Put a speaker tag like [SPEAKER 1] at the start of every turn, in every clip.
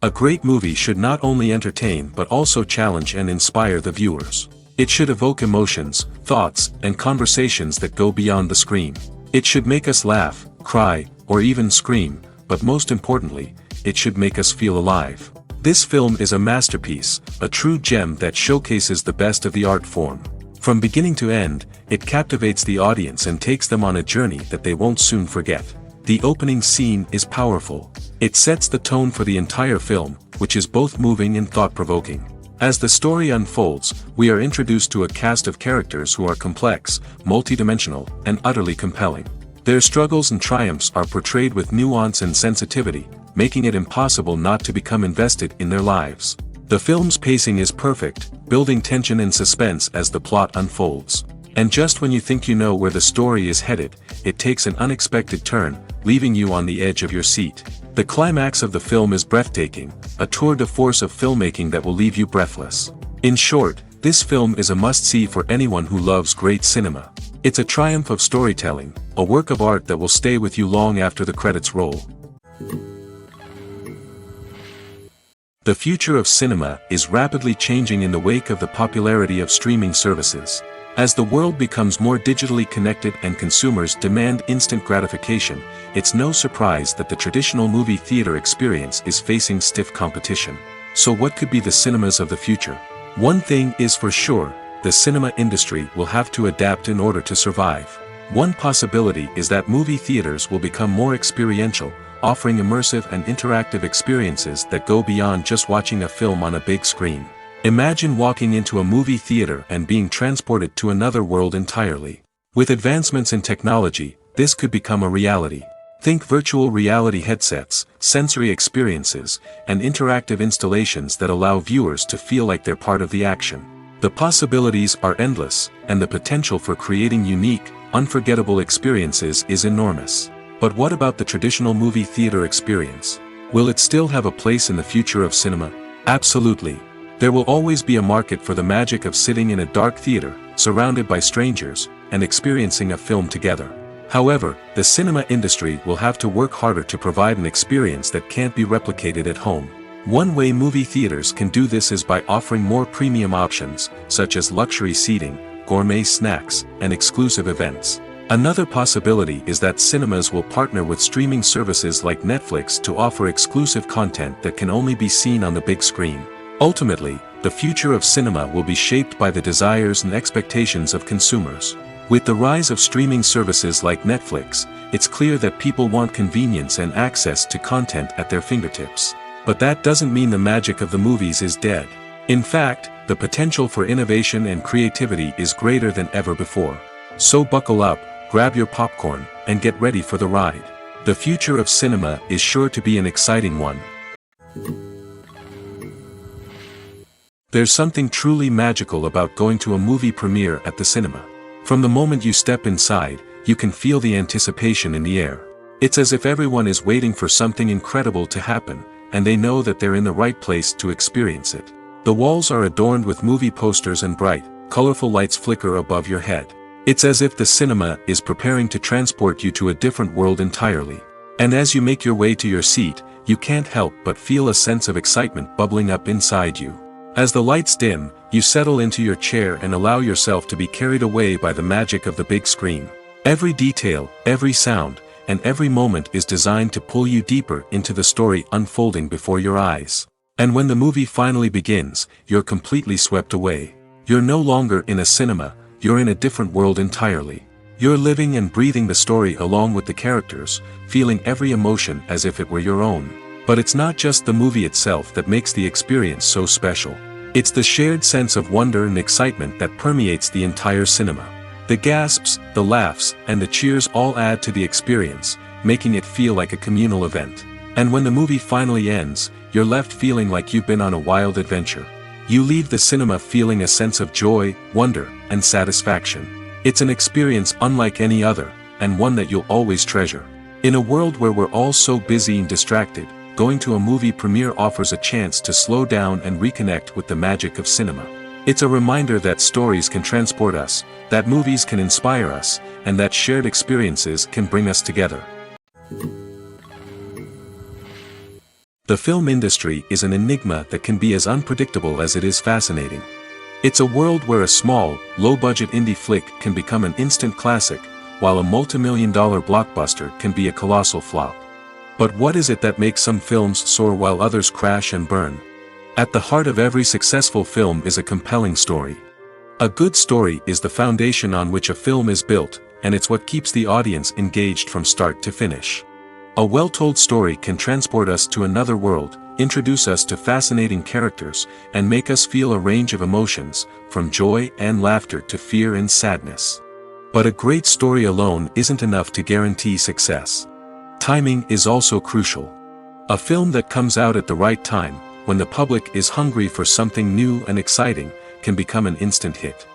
[SPEAKER 1] A great movie should not only entertain but also challenge and inspire the viewers. It should evoke emotions, thoughts, and conversations that go beyond the screen. It should make us laugh, cry, or even scream, but most importantly, it should make us feel alive. This film is a masterpiece, a true gem that showcases the best of the art form. From beginning to end, it captivates the audience and takes them on a journey that they won't soon forget. The opening scene is powerful. It sets the tone for the entire film, which is both moving and thought-provoking. As the story unfolds, we are introduced to a cast of characters who are complex, multidimensional, and utterly compelling. Their struggles and triumphs are portrayed with nuance and sensitivity, making it impossible not to become invested in their lives. The film's pacing is perfect, building tension and suspense as the plot unfolds. And just when you think you know where the story is headed, it takes an unexpected turn, leaving you on the edge of your seat. The climax of the film is breathtaking, a tour de force of filmmaking that will leave you breathless. In short, this film is a must-see for anyone who loves great cinema. It's a triumph of storytelling, a work of art that will stay with you long after the credits roll. The future of cinema is rapidly changing in the wake of the popularity of streaming services. As the world becomes more digitally connected and consumers demand instant gratification, it's no surprise that the traditional movie theater experience is facing stiff competition. So what could be the cinemas of the future? One thing is for sure, the cinema industry will have to adapt in order to survive. One possibility is that movie theaters will become more experiential, offering immersive and interactive experiences that go beyond just watching a film on a big screen. Imagine walking into a movie theater and being transported to another world entirely. With advancements in technology, this could become a reality. Think virtual reality headsets, sensory experiences, and interactive installations that allow viewers to feel like they're part of the action. The possibilities are endless, and the potential for creating unique, unforgettable experiences is enormous. But what about the traditional movie theater experience? Will it still have a place in the future of cinema? Absolutely. There will always be a market for the magic of sitting in a dark theater, surrounded by strangers, and experiencing a film together. However, the cinema industry will have to work harder to provide an experience that can't be replicated at home. One way movie theaters can do this is by offering more premium options, such as luxury seating, gourmet snacks, and exclusive events. Another possibility is that cinemas will partner with streaming services like Netflix to offer exclusive content that can only be seen on the big screen. Ultimately, the future of cinema will be shaped by the desires and expectations of consumers. With the rise of streaming services like Netflix, it's clear that people want convenience and access to content at their fingertips. But that doesn't mean the magic of the movies is dead. In fact, the potential for innovation and creativity is greater than ever before. So buckle up, grab your popcorn, and get ready for the ride. The future of cinema is sure to be an exciting one. There's something truly magical about going to a movie premiere at the cinema. From the moment you step inside, you can feel the anticipation in the air. It's as if everyone is waiting for something incredible to happen, and they know that they're in the right place to experience it. The walls are adorned with movie posters and bright, colorful lights flicker above your head. It's as if the cinema is preparing to transport you to a different world entirely. And as you make your way to your seat, you can't help but feel a sense of excitement bubbling up inside you. As the lights dim, you settle into your chair and allow yourself to be carried away by the magic of the big screen. Every detail, every sound, and every moment is designed to pull you deeper into the story unfolding before your eyes. And when the movie finally begins, you're completely swept away. You're no longer in a cinema, you're in a different world entirely. You're living and breathing the story along with the characters, feeling every emotion as if it were your own. But it's not just the movie itself that makes the experience so special. It's the shared sense of wonder and excitement that permeates the entire cinema. The gasps, the laughs, and the cheers all add to the experience, making it feel like a communal event. And when the movie finally ends, you're left feeling like you've been on a wild adventure. You leave the cinema feeling a sense of joy, wonder, and satisfaction. It's an experience unlike any other, and one that you'll always treasure. In a world where we're all so busy and distracted, going to a movie premiere offers a chance to slow down and reconnect with the magic of cinema. It's a reminder that stories can transport us, that movies can inspire us, and that shared experiences can bring us together. The film industry is an enigma that can be as unpredictable as it is fascinating. It's a world where a small, low-budget indie flick can become an instant classic, while a multi-million-dollar blockbuster can be a colossal flop. But what is it that makes some films soar while others crash and burn? At the heart of every successful film is a compelling story. A good story is the foundation on which a film is built, and it's what keeps the audience engaged from start to finish. A well-told story can transport us to another world, introduce us to fascinating characters, and make us feel a range of emotions, from joy and laughter to fear and sadness. But a great story alone isn't enough to guarantee success. Timing is also crucial. A film that comes out at the right time, when the public is hungry for something new and exciting, can become an instant hit.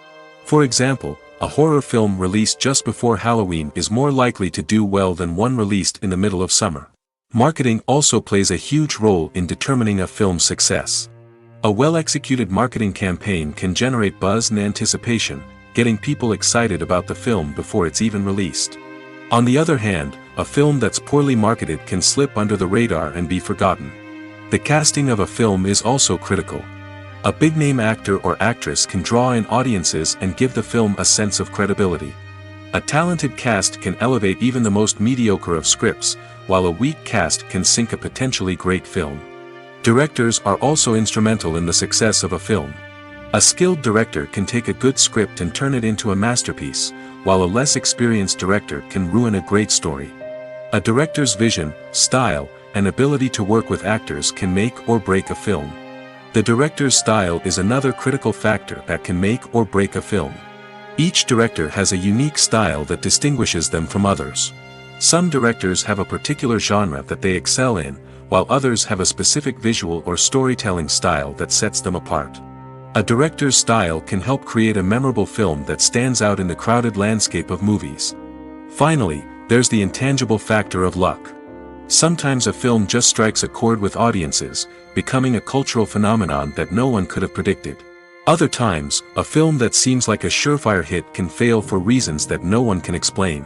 [SPEAKER 1] For example, a horror film released just before Halloween is more likely to do well than one released in the middle of summer. Marketing also plays a huge role in determining a film's success. A well-executed marketing campaign can generate buzz and anticipation, getting people excited about the film before it's even released. On the other hand, a film that's poorly marketed can slip under the radar and be forgotten. The casting of a film is also critical. A big-name actor or actress can draw in audiences and give the film a sense of credibility. A talented cast can elevate even the most mediocre of scripts, while a weak cast can sink a potentially great film. Directors are also instrumental in the success of a film. A skilled director can take a good script and turn it into a masterpiece, while a less experienced director can ruin a great story. A director's vision, style, and ability to work with actors can make or break a film. The director's style is another critical factor that can make or break a film. Each director has a unique style that distinguishes them from others. Some directors have a particular genre that they excel in, while others have a specific visual or storytelling style that sets them apart. A director's style can help create a memorable film that stands out in the crowded landscape of movies. Finally, there's the intangible factor of luck. Sometimes a film just strikes a chord with audiences, becoming a cultural phenomenon that no one could have predicted. Other times, a film that seems like a surefire hit can fail for reasons that no one can explain.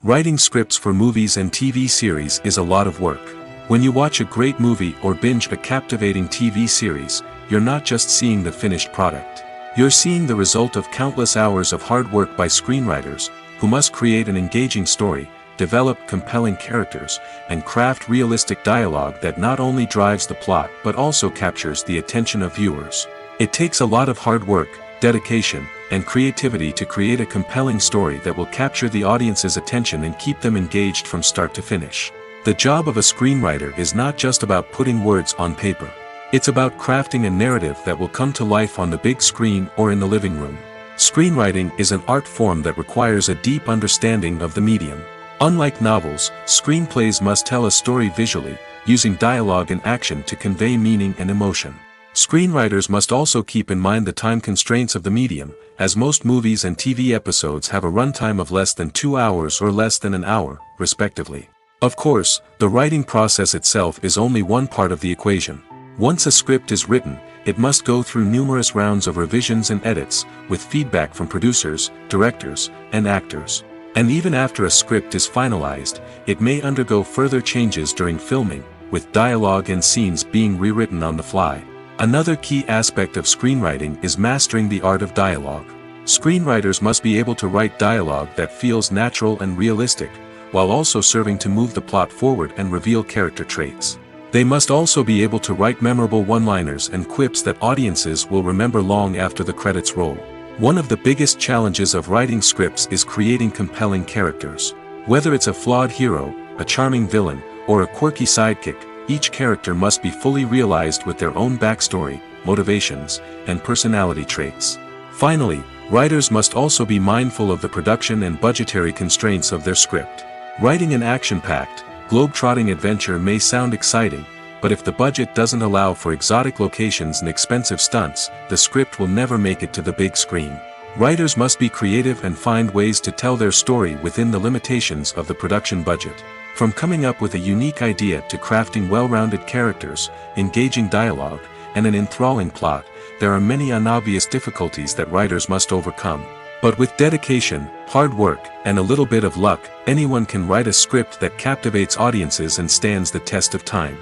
[SPEAKER 1] Writing scripts for movies and TV series is a lot of work. When you watch a great movie or binge a captivating TV series, you're not just seeing the finished product. You're seeing the result of countless hours of hard work by screenwriters, who must create an engaging story, develop compelling characters, and craft realistic dialogue that not only drives the plot but also captures the attention of viewers. It takes a lot of hard work, dedication, and creativity to create a compelling story that will capture the audience's attention and keep them engaged from start to finish. The job of a screenwriter is not just about putting words on paper. It's about crafting a narrative that will come to life on the big screen or in the living room. Screenwriting is an art form that requires a deep understanding of the medium. Unlike novels, screenplays must tell a story visually, using dialogue and action to convey meaning and emotion. Screenwriters must also keep in mind the time constraints of the medium, as most movies and TV episodes have a runtime of less than 2 hours or less than an hour, respectively. Of course, the writing process itself is only one part of the equation. Once a script is written, it must go through numerous rounds of revisions and edits, with feedback from producers, directors, and actors. And even after a script is finalized, it may undergo further changes during filming, with dialogue and scenes being rewritten on the fly. Another key aspect of screenwriting is mastering the art of dialogue. Screenwriters must be able to write dialogue that feels natural and realistic, while also serving to move the plot forward and reveal character traits. They must also be able to write memorable one-liners and quips that audiences will remember long after the credits roll. One of the biggest challenges of writing scripts is creating compelling characters. Whether it's a flawed hero, a charming villain, or a quirky sidekick, each character must be fully realized with their own backstory, motivations, and personality traits. Finally, writers must also be mindful of the production and budgetary constraints of their script. Writing an action-packed, globe-trotting adventure may sound exciting, but if the budget doesn't allow for exotic locations and expensive stunts, the script will never make it to the big screen. Writers must be creative and find ways to tell their story within the limitations of the production budget. From coming up with a unique idea to crafting well-rounded characters, engaging dialogue, and an enthralling plot, there are many unobvious difficulties that writers must overcome. But with dedication, hard work, and a little bit of luck, anyone can write a script that captivates audiences and stands the test of time.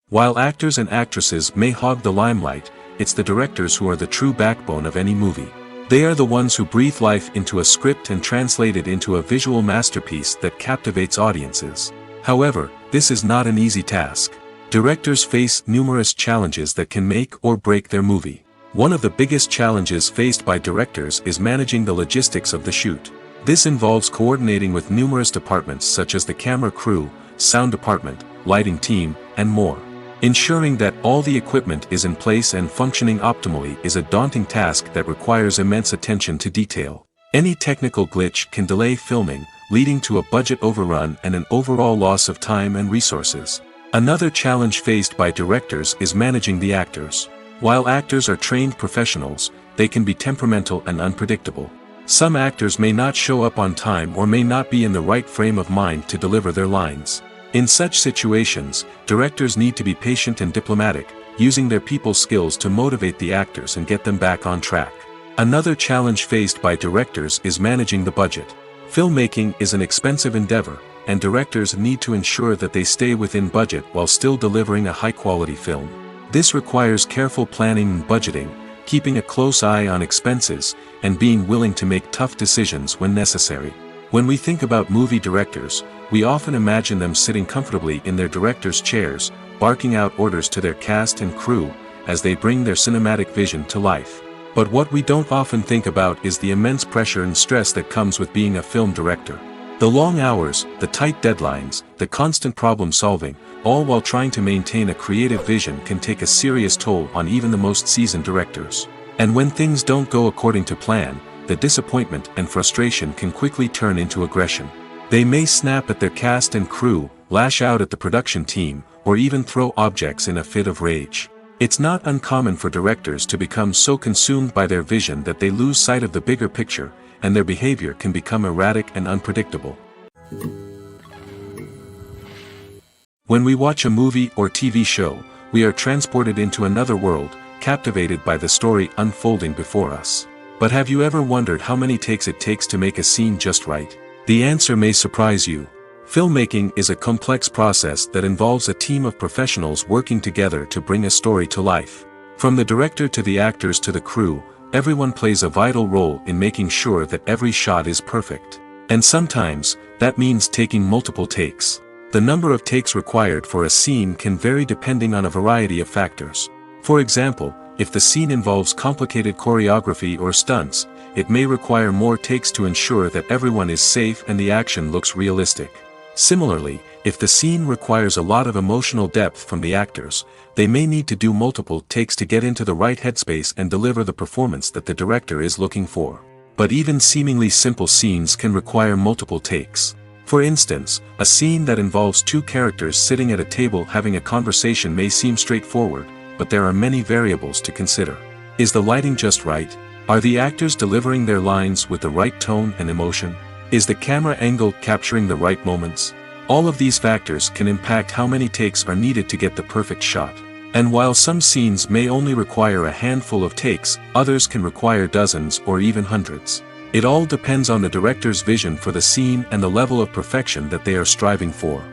[SPEAKER 1] While actors and actresses may hog the limelight, it's the directors who are the true backbone of any movie. They are the ones who breathe life into a script and translate it into a visual masterpiece that captivates audiences. However, this is not an easy task. Directors face numerous challenges that can make or break their movie. One of the biggest challenges faced by directors is managing the logistics of the shoot. This involves coordinating with numerous departments such as the camera crew, sound department, lighting team, and more. Ensuring that all the equipment is in place and functioning optimally is a daunting task that requires immense attention to detail. Any technical glitch can delay filming, leading to a budget overrun and an overall loss of time and resources. Another challenge faced by directors is managing the actors. While actors are trained professionals, they can be temperamental and unpredictable. Some actors may not show up on time or may not be in the right frame of mind to deliver their lines. In such situations, directors need to be patient and diplomatic, using their people skills to motivate the actors and get them back on track. Another challenge faced by directors is managing the budget. Filmmaking is an expensive endeavor, and directors need to ensure that they stay within budget while still delivering a high-quality film. This requires careful planning and budgeting, keeping a close eye on expenses, and being willing to make tough decisions when necessary. When we think about movie directors, we often imagine them sitting comfortably in their director's chairs, barking out orders to their cast and crew, as they bring their cinematic vision to life. But what we don't often think about is the immense pressure and stress that comes with being a film director. The long hours, the tight deadlines, the constant problem solving, all while trying to maintain a creative vision can take a serious toll on even the most seasoned directors. And when things don't go according to plan, the disappointment and frustration can quickly turn into aggression. They may snap at their cast and crew, lash out at the production team, or even throw objects in a fit of rage. It's not uncommon for directors to become so consumed by their vision that they lose sight of the bigger picture, and their behavior can become erratic and unpredictable. When we watch a movie or TV show, we are transported into another world, captivated by the story unfolding before us. But have you ever wondered how many takes it takes to make a scene just right? The answer may surprise you. Filmmaking is a complex process that involves a team of professionals working together to bring a story to life. From the director to the actors to the crew, everyone plays a vital role in making sure that every shot is perfect. And sometimes, that means taking multiple takes. The number of takes required for a scene can vary depending on a variety of factors. For example, if the scene involves complicated choreography or stunts, it may require more takes to ensure that everyone is safe and the action looks realistic. Similarly, if the scene requires a lot of emotional depth from the actors, they may need to do multiple takes to get into the right headspace and deliver the performance that the director is looking for. But even seemingly simple scenes can require multiple takes. For instance, a scene that involves two characters sitting at a table having a conversation may seem straightforward, but there are many variables to consider. Is the lighting just right? Are the actors delivering their lines with the right tone and emotion? Is the camera angle capturing the right moments? All of these factors can impact how many takes are needed to get the perfect shot. And while some scenes may only require a handful of takes, others can require dozens or even hundreds. It all depends on the director's vision for the scene and the level of perfection that they are striving for.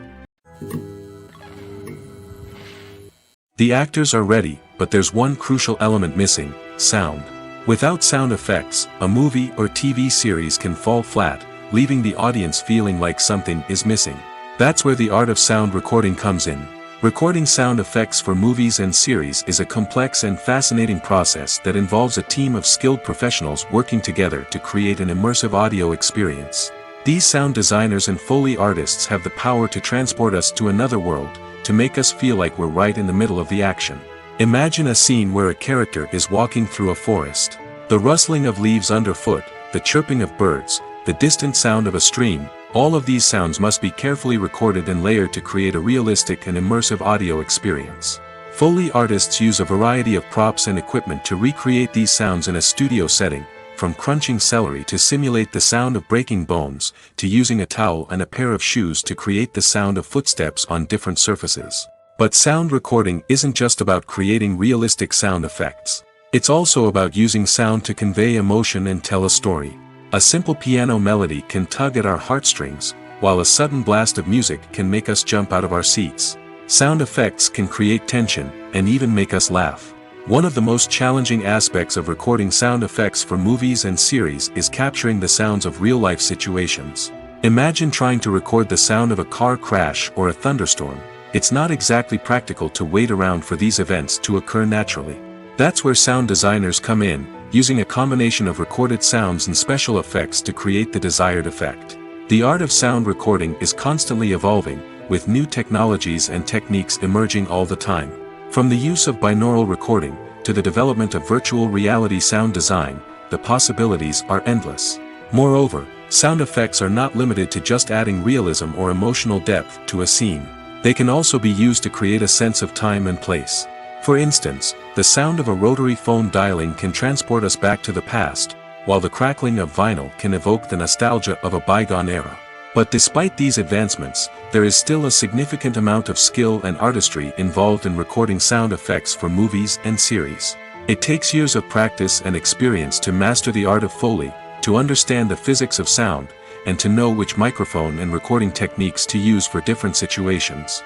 [SPEAKER 1] The actors are ready, but there's one crucial element missing: sound. Without sound effects, a movie or TV series can fall flat, leaving the audience feeling like something is missing. That's where the art of sound recording comes in. Recording sound effects for movies and series is a complex and fascinating process that involves a team of skilled professionals working together to create an immersive audio experience. These sound designers and Foley artists have the power to transport us to another world, to make us feel like we're right in the middle of the action. Imagine a scene where a character is walking through a forest. The rustling of leaves underfoot, the chirping of birds, the distant sound of a stream, all of these sounds must be carefully recorded and layered to create a realistic and immersive audio experience. Foley artists use a variety of props and equipment to recreate these sounds in a studio setting, from crunching celery to simulate the sound of breaking bones, to using a towel and a pair of shoes to create the sound of footsteps on different surfaces. But sound recording isn't just about creating realistic sound effects. It's also about using sound to convey emotion and tell a story. A simple piano melody can tug at our heartstrings, while a sudden blast of music can make us jump out of our seats. Sound effects can create tension, and even make us laugh. One of the most challenging aspects of recording sound effects for movies and series is capturing the sounds of real-life situations. Imagine trying to record the sound of a car crash or a thunderstorm. It's not exactly practical to wait around for these events to occur naturally. That's where sound designers come in, using a combination of recorded sounds and special effects to create the desired effect. The art of sound recording is constantly evolving, with new technologies and techniques emerging all the time. From the use of binaural recording, to the development of virtual reality sound design, the possibilities are endless. Moreover, sound effects are not limited to just adding realism or emotional depth to a scene. They can also be used to create a sense of time and place. For instance, the sound of a rotary phone dialing can transport us back to the past, while the crackling of vinyl can evoke the nostalgia of a bygone era. But despite these advancements, there is still a significant amount of skill and artistry involved in recording sound effects for movies and series. It takes years of practice and experience to master the art of Foley, to understand the physics of sound, and to know which microphone and recording techniques to use for different situations.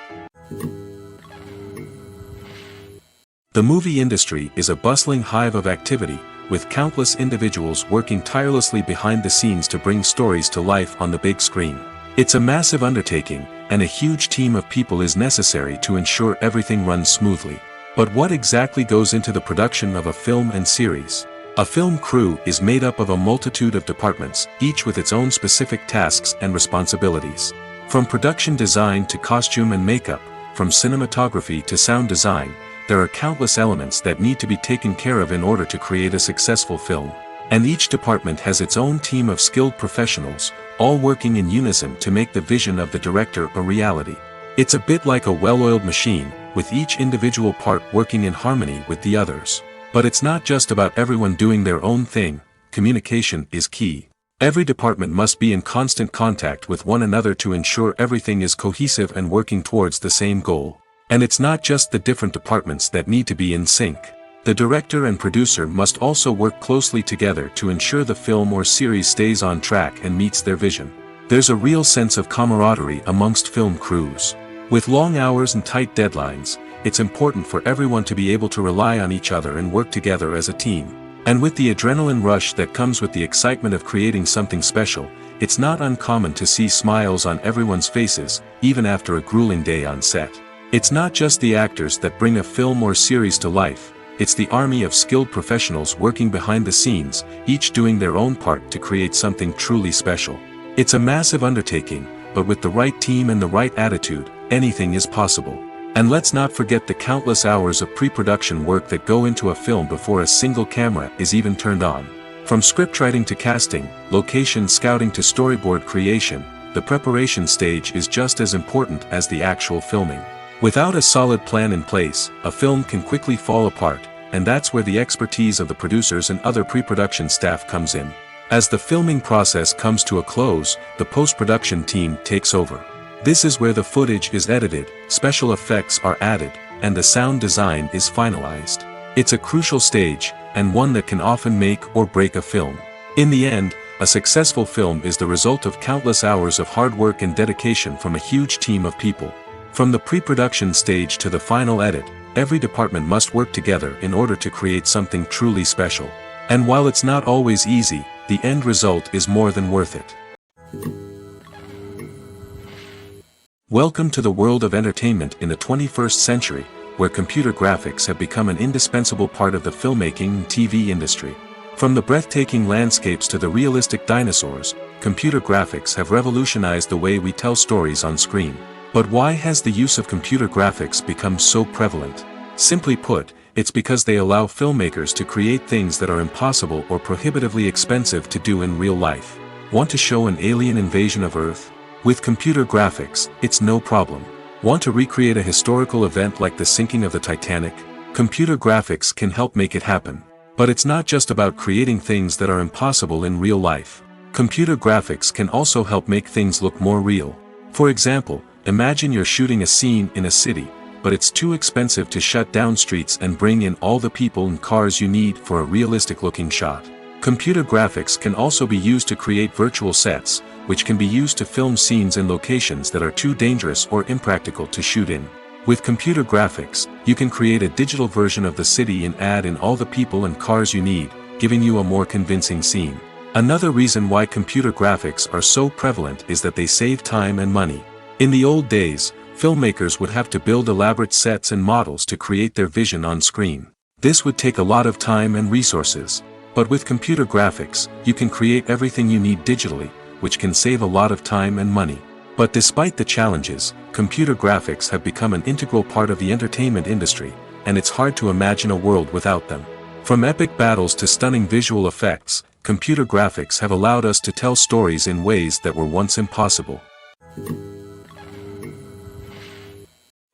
[SPEAKER 1] The movie industry is a bustling hive of activity, with countless individuals working tirelessly behind the scenes to bring stories to life on the big screen. It's a massive undertaking, and a huge team of people is necessary to ensure everything runs smoothly. But what exactly goes into the production of a film and series? A film crew is made up of a multitude of departments, each with its own specific tasks and responsibilities. From production design to costume and makeup, from cinematography to sound design, there are countless elements that need to be taken care of in order to create a successful film. And each department has its own team of skilled professionals, all working in unison to make the vision of the director a reality. It's a bit like a well-oiled machine, with each individual part working in harmony with the others. But it's not just about everyone doing their own thing. Communication is key. Every department must be in constant contact with one another to ensure everything is cohesive and working towards the same goal. And it's not just the different departments that need to be in sync. The director and producer must also work closely together to ensure the film or series stays on track and meets their vision. There's a real sense of camaraderie amongst film crews. With long hours and tight deadlines, it's important for everyone to be able to rely on each other and work together as a team. And with the adrenaline rush that comes with the excitement of creating something special, it's not uncommon to see smiles on everyone's faces, even after a grueling day on set. It's not just the actors that bring a film or series to life, it's the army of skilled professionals working behind the scenes, each doing their own part to create something truly special. It's a massive undertaking, but with the right team and the right attitude, anything is possible. And let's not forget the countless hours of pre-production work that go into a film before a single camera is even turned on. From scriptwriting to casting, location scouting to storyboard creation, the preparation stage is just as important as the actual filming. Without a solid plan in place, a film can quickly fall apart, and that's where the expertise of the producers and other pre-production staff comes in. As the filming process comes to a close, the post-production team takes over. This is where the footage is edited, special effects are added, and the sound design is finalized. It's a crucial stage, and one that can often make or break a film. In the end, a successful film is the result of countless hours of hard work and dedication from a huge team of people. From the pre-production stage to the final edit, every department must work together in order to create something truly special. And while it's not always easy, the end result is more than worth it. Welcome to the world of entertainment in the 21st century, where computer graphics have become an indispensable part of the filmmaking and TV industry. From the breathtaking landscapes to the realistic dinosaurs, computer graphics have revolutionized the way we tell stories on screen. But why has the use of computer graphics become so prevalent? Simply put, it's because they allow filmmakers to create things that are impossible or prohibitively expensive to do in real life. Want to show an alien invasion of Earth? With computer graphics, it's no problem. Want to recreate a historical event like the sinking of the Titanic? Computer graphics can help make it happen. But it's not just about creating things that are impossible in real life. Computer graphics can also help make things look more real. For example, imagine you're shooting a scene in a city, but it's too expensive to shut down streets and bring in all the people and cars you need for a realistic-looking shot. Computer graphics can also be used to create virtual sets, which can be used to film scenes in locations that are too dangerous or impractical to shoot in. With computer graphics, you can create a digital version of the city and add in all the people and cars you need, giving you a more convincing scene. Another reason why computer graphics are so prevalent is that they save time and money. In the old days, filmmakers would have to build elaborate sets and models to create their vision on screen. This would take a lot of time and resources. But with computer graphics, you can create everything you need digitally, which can save a lot of time and money. But despite the challenges, computer graphics have become an integral part of the entertainment industry, and it's hard to imagine a world without them. From epic battles to stunning visual effects, computer graphics have allowed us to tell stories in ways that were once impossible.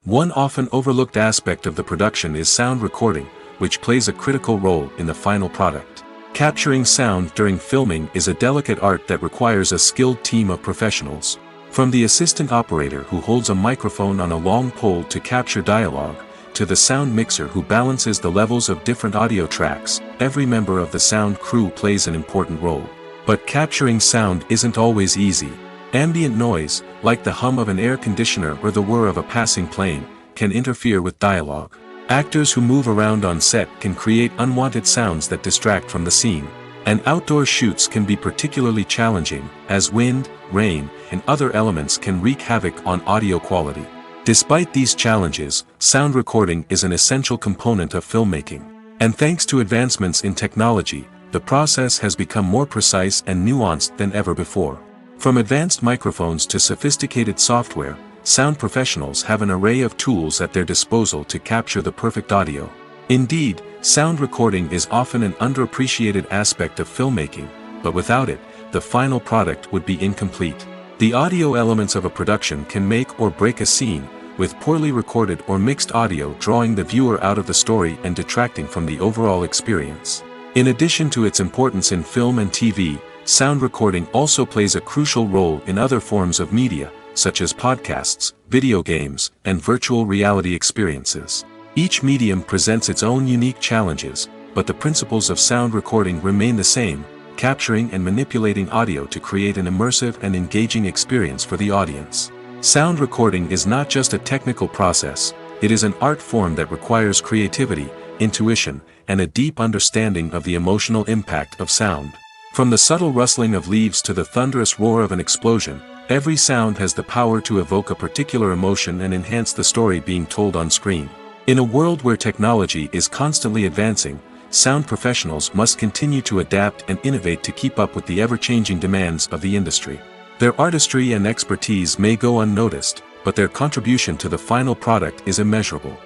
[SPEAKER 1] One often overlooked aspect of the production is sound recording, which plays a critical role in the final product. Capturing sound during filming is a delicate art that requires a skilled team of professionals. From the assistant operator who holds a microphone on a long pole to capture dialogue, to the sound mixer who balances the levels of different audio tracks, every member of the sound crew plays an important role. But capturing sound isn't always easy. Ambient noise, like the hum of an air conditioner or the whir of a passing plane, can interfere with dialogue. Actors who move around on set can create unwanted sounds that distract from the scene. And outdoor shoots can be particularly challenging, as wind, rain, and other elements can wreak havoc on audio quality. Despite these challenges, sound recording is an essential component of filmmaking. And thanks to advancements in technology, the process has become more precise and nuanced than ever before. From advanced microphones to sophisticated software, sound professionals have an array of tools at their disposal to capture the perfect audio. Indeed, sound recording is often an underappreciated aspect of filmmaking, but without it, the final product would be incomplete. The audio elements of a production can make or break a scene, with poorly recorded or mixed audio drawing the viewer out of the story and detracting from the overall experience. In addition to its importance in film and TV, sound recording also plays a crucial role in other forms of media, such as podcasts, video games, and virtual reality experiences. Each medium presents its own unique challenges, but the principles of sound recording remain the same, capturing and manipulating audio to create an immersive and engaging experience for the audience. Sound recording is not just a technical process, it is an art form that requires creativity, intuition, and a deep understanding of the emotional impact of sound. From the subtle rustling of leaves to the thunderous roar of an explosion, every sound has the power to evoke a particular emotion and enhance the story being told on screen. In a world where technology is constantly advancing, sound professionals must continue to adapt and innovate to keep up with the ever-changing demands of the industry. Their artistry and expertise may go unnoticed, but their contribution to the final product is immeasurable.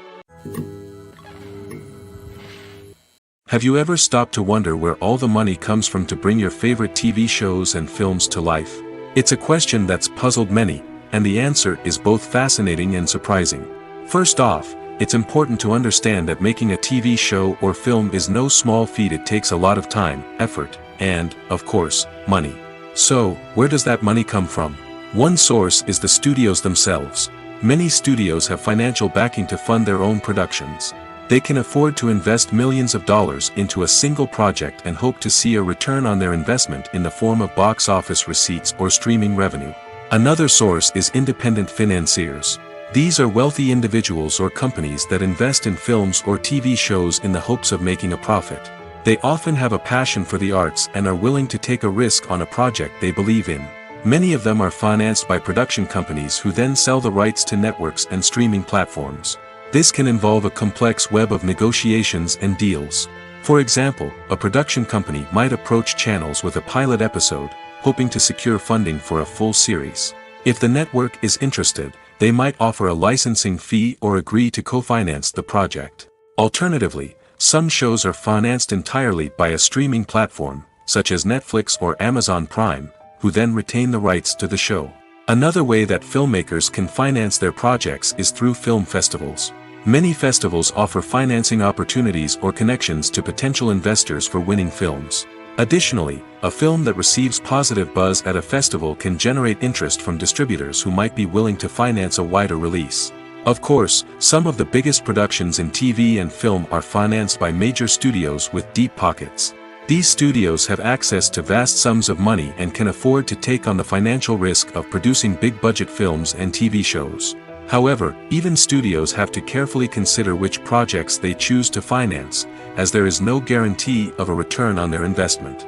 [SPEAKER 1] Have you ever stopped to wonder where all the money comes from to bring your favorite TV shows and films to life? It's a question that's puzzled many, and the answer is both fascinating and surprising. First off, it's important to understand that making a TV show or film is no small feat. It takes a lot of time, effort, and, of course, money. So, where does that money come from? One source is the studios themselves. Many studios have financial backing to fund their own productions. They can afford to invest millions of dollars into a single project and hope to see a return on their investment in the form of box office receipts or streaming revenue. Another source is independent financiers. These are wealthy individuals or companies that invest in films or TV shows in the hopes of making a profit. They often have a passion for the arts and are willing to take a risk on a project they believe in. Many of them are financed by production companies who then sell the rights to networks and streaming platforms. This can involve a complex web of negotiations and deals. For example, a production company might approach channels with a pilot episode, hoping to secure funding for a full series. If the network is interested, they might offer a licensing fee or agree to co-finance the project. Alternatively, some shows are financed entirely by a streaming platform, such as Netflix or Amazon Prime, who then retain the rights to the show. Another way that filmmakers can finance their projects is through film festivals. Many festivals offer financing opportunities or connections to potential investors for winning films. Additionally, a film that receives positive buzz at a festival can generate interest from distributors who might be willing to finance a wider release. Of course, some of the biggest productions in TV and film are financed by major studios with deep pockets. These studios have access to vast sums of money and can afford to take on the financial risk of producing big-budget films and TV shows. However, even studios have to carefully consider which projects they choose to finance, as there is no guarantee of a return on their investment.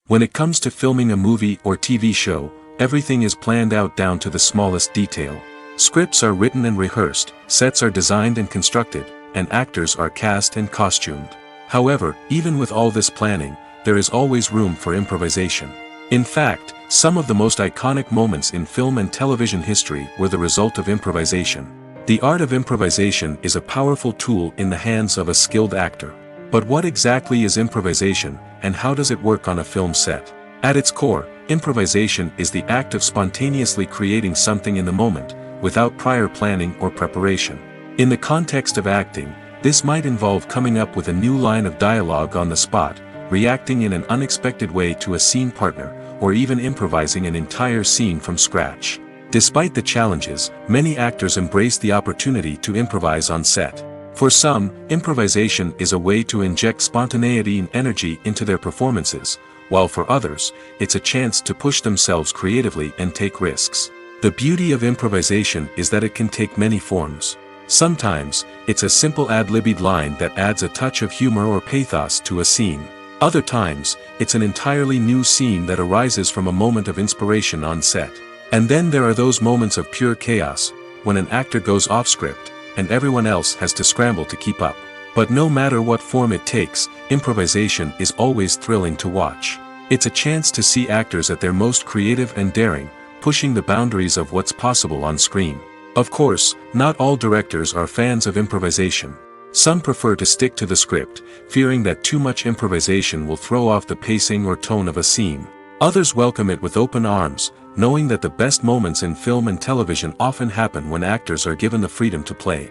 [SPEAKER 1] When it comes to filming a movie or TV show, everything is planned out down to the smallest detail. Scripts are written and rehearsed, sets are designed and constructed, and actors are cast and costumed. However, even with all this planning, there is always room for improvisation. In fact, some of the most iconic moments in film and television history were the result of improvisation. The art of improvisation is a powerful tool in the hands of a skilled actor. But what exactly is improvisation, and how does it work on a film set? At its core, improvisation is the act of spontaneously creating something in the moment, without prior planning or preparation. In the context of acting, this might involve coming up with a new line of dialogue on the spot, reacting in an unexpected way to a scene partner, or even improvising an entire scene from scratch. Despite the challenges, many actors embrace the opportunity to improvise on set. For some, improvisation is a way to inject spontaneity and energy into their performances, while for others, it's a chance to push themselves creatively and take risks. The beauty of improvisation is that it can take many forms. Sometimes, it's a simple ad-libbed line that adds a touch of humor or pathos to a scene. Other times, it's an entirely new scene that arises from a moment of inspiration on set. And then there are those moments of pure chaos, when an actor goes off script, and everyone else has to scramble to keep up. But no matter what form it takes, improvisation is always thrilling to watch. It's a chance to see actors at their most creative and daring, pushing the boundaries of what's possible on screen. Of course, not all directors are fans of improvisation. Some prefer to stick to the script, fearing that too much improvisation will throw off the pacing or tone of a scene. Others welcome it with open arms, knowing that the best moments in film and television often happen when actors are given the freedom to play.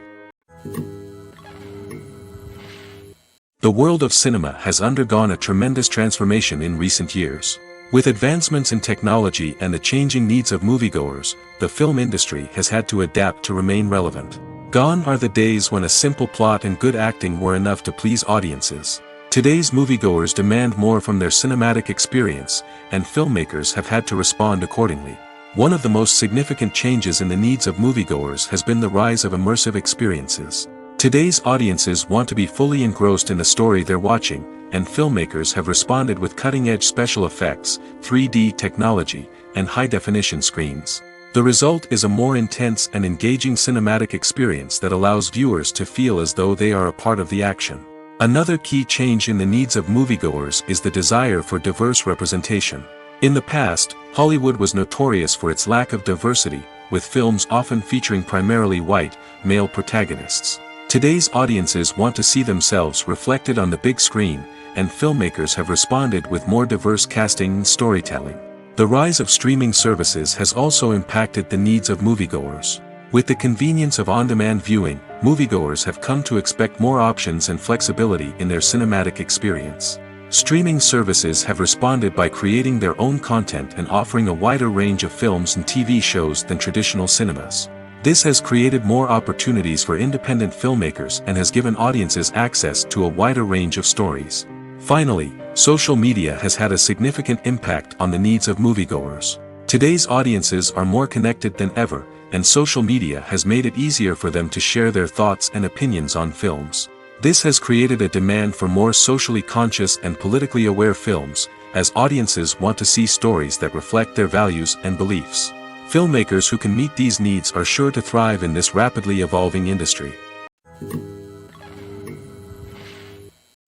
[SPEAKER 1] The world of cinema has undergone a tremendous transformation in recent years. With advancements in technology and the changing needs of moviegoers, the film industry has had to adapt to remain relevant. Gone are the days when a simple plot and good acting were enough to please audiences. Today's moviegoers demand more from their cinematic experience, and filmmakers have had to respond accordingly. One of the most significant changes in the needs of moviegoers has been the rise of immersive experiences. Today's audiences want to be fully engrossed in the story they're watching, and filmmakers have responded with cutting-edge special effects, 3D technology, and high-definition screens. The result is a more intense and engaging cinematic experience that allows viewers to feel as though they are a part of the action. Another key change in the needs of moviegoers is the desire for diverse representation. In the past, Hollywood was notorious for its lack of diversity, with films often featuring primarily white, male protagonists. Today's audiences want to see themselves reflected on the big screen, and filmmakers have responded with more diverse casting and storytelling. The rise of streaming services has also impacted the needs of moviegoers. With the convenience of on-demand viewing, moviegoers have come to expect more options and flexibility in their cinematic experience. Streaming services have responded by creating their own content and offering a wider range of films and TV shows than traditional cinemas. This has created more opportunities for independent filmmakers and has given audiences access to a wider range of stories. Finally, social media has had a significant impact on the needs of moviegoers. Today's audiences are more connected than ever, and social media has made it easier for them to share their thoughts and opinions on films. This has created a demand for more socially conscious and politically aware films, as audiences want to see stories that reflect their values and beliefs. Filmmakers who can meet these needs are sure to thrive in this rapidly evolving industry.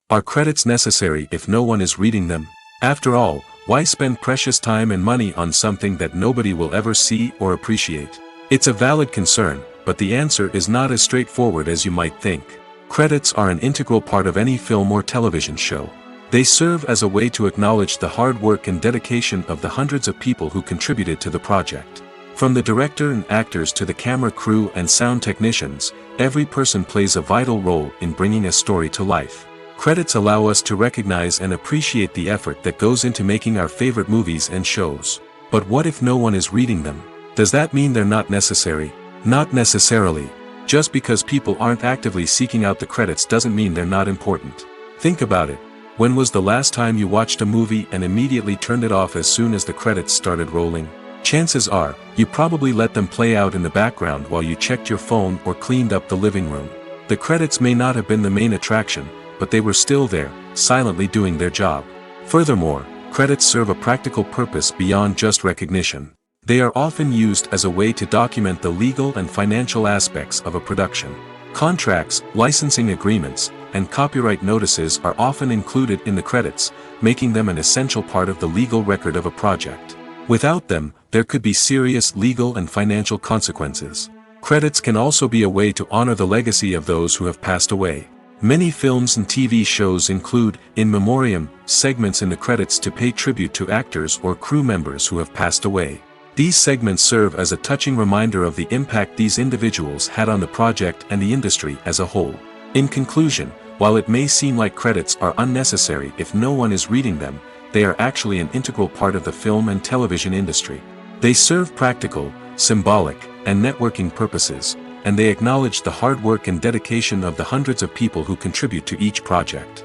[SPEAKER 1] Are credits necessary if no one is reading them? After all, why spend precious time and money on something that nobody will ever see or appreciate? It's a valid concern, but the answer is not as straightforward as you might think. Credits are an integral part of any film or television show. They serve as a way to acknowledge the hard work and dedication of the hundreds of people who contributed to the project. From the director and actors to the camera crew and sound technicians, every person plays a vital role in bringing a story to life. Credits allow us to recognize and appreciate the effort that goes into making our favorite movies and shows. But what if no one is reading them? Does that mean they're not necessary? Not necessarily. Just because people aren't actively seeking out the credits doesn't mean they're not important. Think about it. When was the last time you watched a movie and immediately turned it off as soon as the credits started rolling? Chances are, you probably let them play out in the background while you checked your phone or cleaned up the living room. The credits may not have been the main attraction, but they were still there, silently doing their job. Furthermore, credits serve a practical purpose beyond just recognition. They are often used as a way to document the legal and financial aspects of a production. Contracts, licensing agreements, and copyright notices are often included in the credits, making them an essential part of the legal record of a project. Without them, there could be serious legal and financial consequences. Credits can also be a way to honor the legacy of those who have passed away. Many films and TV shows include, in memoriam, segments in the credits to pay tribute to actors or crew members who have passed away. These segments serve as a touching reminder of the impact these individuals had on the project and the industry as a whole. In conclusion, while it may seem like credits are unnecessary if no one is reading them, they are actually an integral part of the film and television industry. They serve practical, symbolic, and networking purposes, and they acknowledge the hard work and dedication of the hundreds of people who contribute to each project.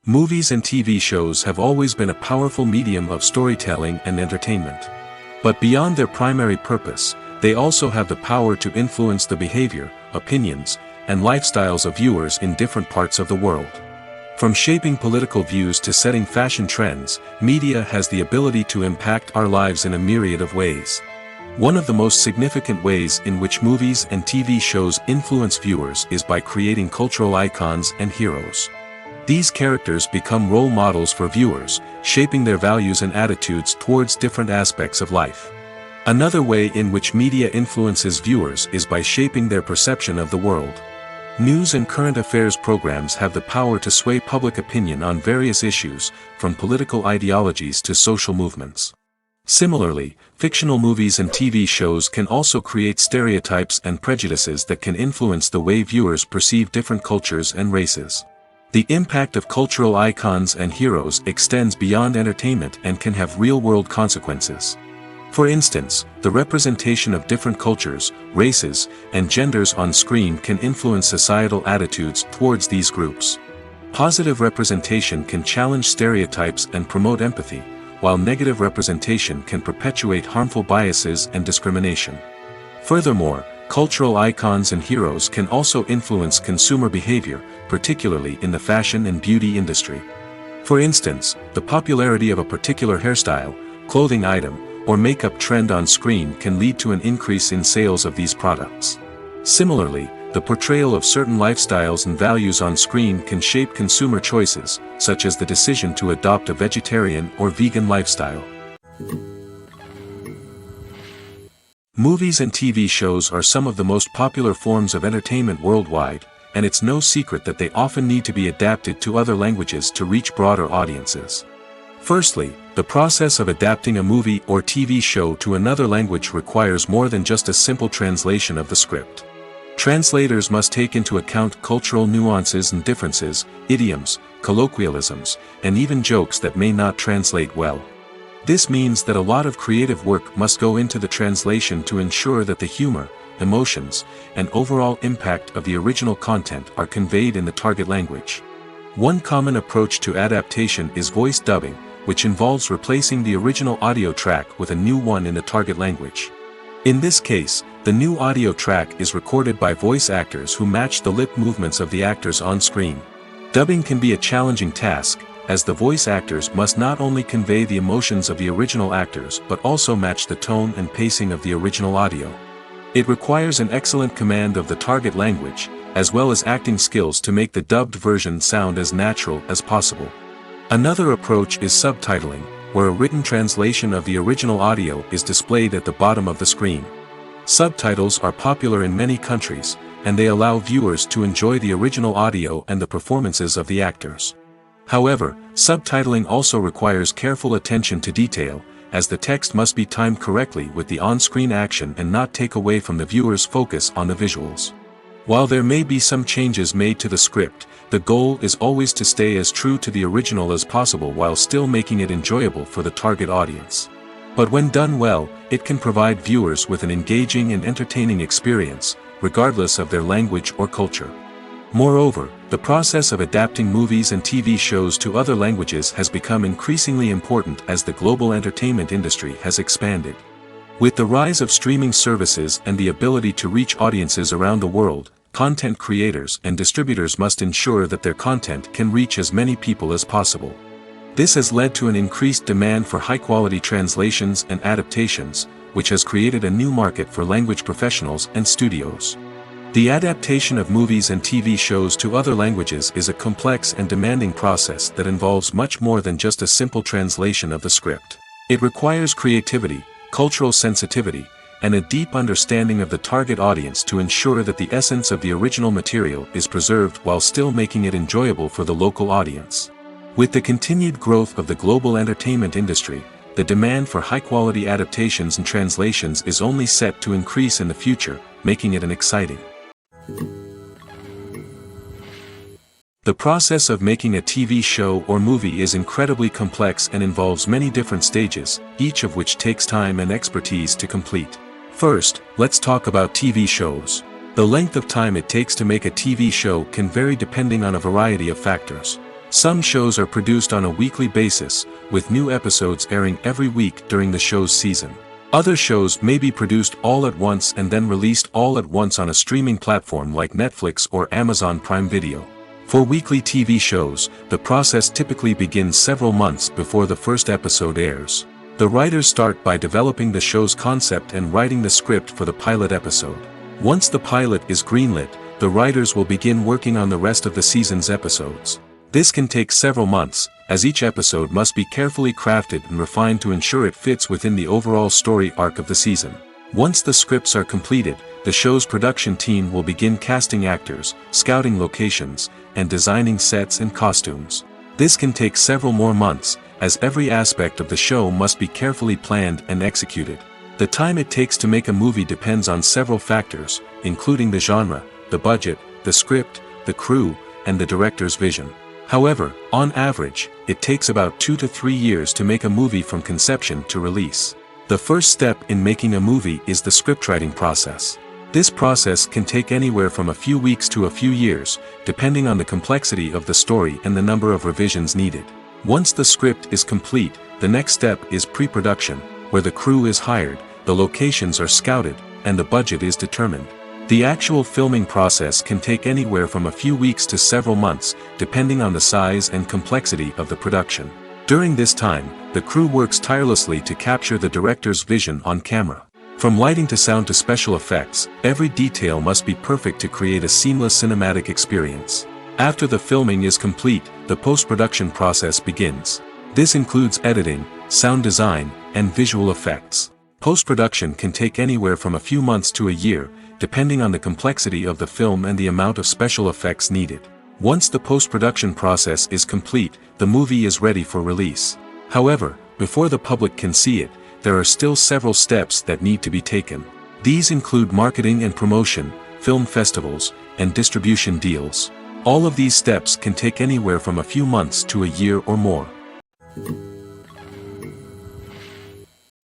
[SPEAKER 1] Movies and TV shows have always been a powerful medium of storytelling and entertainment. But beyond their primary purpose, they also have the power to influence the behavior, opinions, and lifestyles of viewers in different parts of the world. From shaping political views to setting fashion trends, media has the ability to impact our lives in a myriad of ways. One of the most significant ways in which movies and TV shows influence viewers is by creating cultural icons and heroes. These characters become role models for viewers, shaping their values and attitudes towards different aspects of life. Another way in which media influences viewers is by shaping their perception of the world. News and current affairs programs have the power to sway public opinion on various issues, from political ideologies to social movements. Similarly, fictional movies and TV shows can also create stereotypes and prejudices that can influence the way viewers perceive different cultures and races. The impact of cultural icons and heroes extends beyond entertainment and can have real-world consequences. For instance, the representation of different cultures, races, and genders on screen can influence societal attitudes towards these groups. Positive representation can challenge stereotypes and promote empathy, while negative representation can perpetuate harmful biases and discrimination. Furthermore, cultural icons and heroes can also influence consumer behavior, particularly in the fashion and beauty industry. For instance, the popularity of a particular hairstyle, clothing item, or makeup trend on screen can lead to an increase in sales of these products. Similarly, the portrayal of certain lifestyles and values on screen can shape consumer choices, such as the decision to adopt a vegetarian or vegan lifestyle. Movies and TV shows are some of the most popular forms of entertainment worldwide, and it's no secret that they often need to be adapted to other languages to reach broader audiences. Firstly, the process of adapting a movie or TV show to another language requires more than just a simple translation of the script. Translators must take into account cultural nuances and differences, idioms, colloquialisms, and even jokes that may not translate well. This means that a lot of creative work must go into the translation to ensure that the humor, emotions, and overall impact of the original content are conveyed in the target language. One common approach to adaptation is voice dubbing, which involves replacing the original audio track with a new one in the target language. In this case, the new audio track is recorded by voice actors who match the lip movements of the actors on screen. Dubbing can be a challenging task, as the voice actors must not only convey the emotions of the original actors but also match the tone and pacing of the original audio. It requires an excellent command of the target language, as well as acting skills to make the dubbed version sound as natural as possible. Another approach is subtitling, where a written translation of the original audio is displayed at the bottom of the screen. Subtitles are popular in many countries, and they allow viewers to enjoy the original audio and the performances of the actors. However, subtitling also requires careful attention to detail, as the text must be timed correctly with the on-screen action and not take away from the viewer's focus on the visuals. While there may be some changes made to the script, the goal is always to stay as true to the original as possible while still making it enjoyable for the target audience. But when done well, it can provide viewers with an engaging and entertaining experience, regardless of their language or culture. Moreover, the process of adapting movies and TV shows to other languages has become increasingly important as the global entertainment industry has expanded. With the rise of streaming services and the ability to reach audiences around the world, content creators and distributors must ensure that their content can reach as many people as possible. This has led to an increased demand for high-quality translations and adaptations, which has created a new market for language professionals and studios. The adaptation of movies and TV shows to other languages is a complex and demanding process that involves much more than just a simple translation of the script. It requires creativity, cultural sensitivity, and a deep understanding of the target audience to ensure that the essence of the original material is preserved while still making it enjoyable for the local audience. With the continued growth of the global entertainment industry, the demand for high-quality adaptations and translations is only set to increase in the future, making it an exciting. The process of making a TV show or movie is incredibly complex and involves many different stages, each of which takes time and expertise to complete. First, let's talk about TV shows. The length of time it takes to make a TV show can vary depending on a variety of factors. Some shows are produced on a weekly basis, with new episodes airing every week during the show's season. Other shows may be produced all at once and then released all at once on a streaming platform like Netflix or Amazon Prime Video. For weekly TV shows, the process typically begins several months before the first episode airs. The writers start by developing the show's concept and writing the script for the pilot episode. Once the pilot is greenlit, the writers will begin working on the rest of the season's episodes. This can take several months, as each episode must be carefully crafted and refined to ensure it fits within the overall story arc of the season. Once the scripts are completed, the show's production team will begin casting actors, scouting locations, and designing sets and costumes. This can take several more months, as every aspect of the show must be carefully planned and executed. The time it takes to make a movie depends on several factors, including the genre, the budget, the script, the crew, and the director's vision. However, on average, it takes about 2 to 3 years to make a movie from conception to release. The first step in making a movie is the scriptwriting process. This process can take anywhere from a few weeks to a few years, depending on the complexity of the story and the number of revisions needed. Once the script is complete, the next step is pre-production, where the crew is hired, the locations are scouted, and the budget is determined. The actual filming process can take anywhere from a few weeks to several months, depending on the size and complexity of the production. During this time, the crew works tirelessly to capture the director's vision on camera. From lighting to sound to special effects, every detail must be perfect to create a seamless cinematic experience. After the filming is complete, the post-production process begins. This includes editing, sound design, and visual effects. Post-production can take anywhere from a few months to a year, depending on the complexity of the film and the amount of special effects needed. Once the post-production process is complete, the movie is ready for release. However, before the public can see it, there are still several steps that need to be taken. These include marketing and promotion, film festivals, and distribution deals. All of these steps can take anywhere from a few months to a year or more.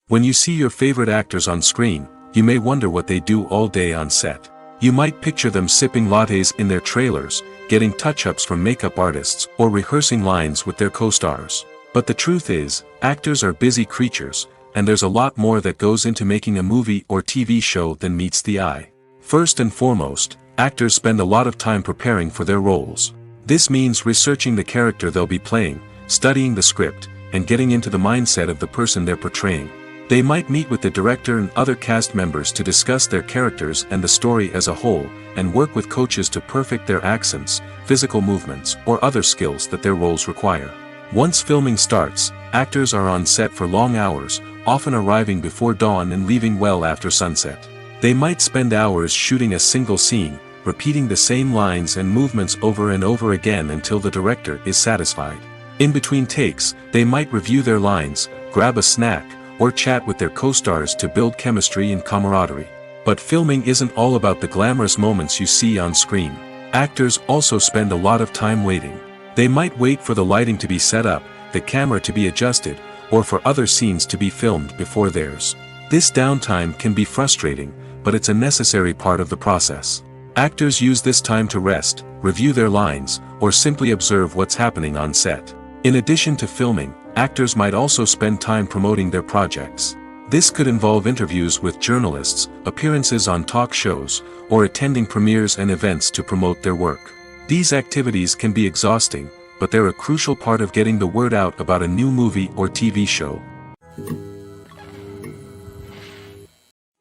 [SPEAKER 1] When you see your favorite actors on screen, you may wonder what they do all day on set. You might picture them sipping lattes in their trailers, getting touch-ups from makeup artists, or rehearsing lines with their co-stars. But the truth is, actors are busy creatures, and there's a lot more that goes into making a movie or TV show than meets the eye. First and foremost, actors spend a lot of time preparing for their roles. This means researching the character they'll be playing, studying the script, and getting into the mindset of the person they're portraying. They might meet with the director and other cast members to discuss their characters and the story as a whole, and work with coaches to perfect their accents, physical movements, or other skills that their roles require. Once filming starts, actors are on set for long hours, often arriving before dawn and leaving well after sunset. They might spend hours shooting a single scene, repeating the same lines and movements over and over again until the director is satisfied. In between takes, they might review their lines, grab a snack, or chat with their co-stars to build chemistry and camaraderie. But filming isn't all about the glamorous moments you see on screen. Actors also spend a lot of time waiting. They might wait for the lighting to be set up, the camera to be adjusted, or for other scenes to be filmed before theirs. This downtime can be frustrating, but it's a necessary part of the process. Actors use this time to rest, review their lines, or simply observe what's happening on set. In addition to filming, actors might also spend time promoting their projects. This could involve interviews with journalists, appearances on talk shows, or attending premieres and events to promote their work. These activities can be exhausting, but they're a crucial part of getting the word out about a new movie or TV show.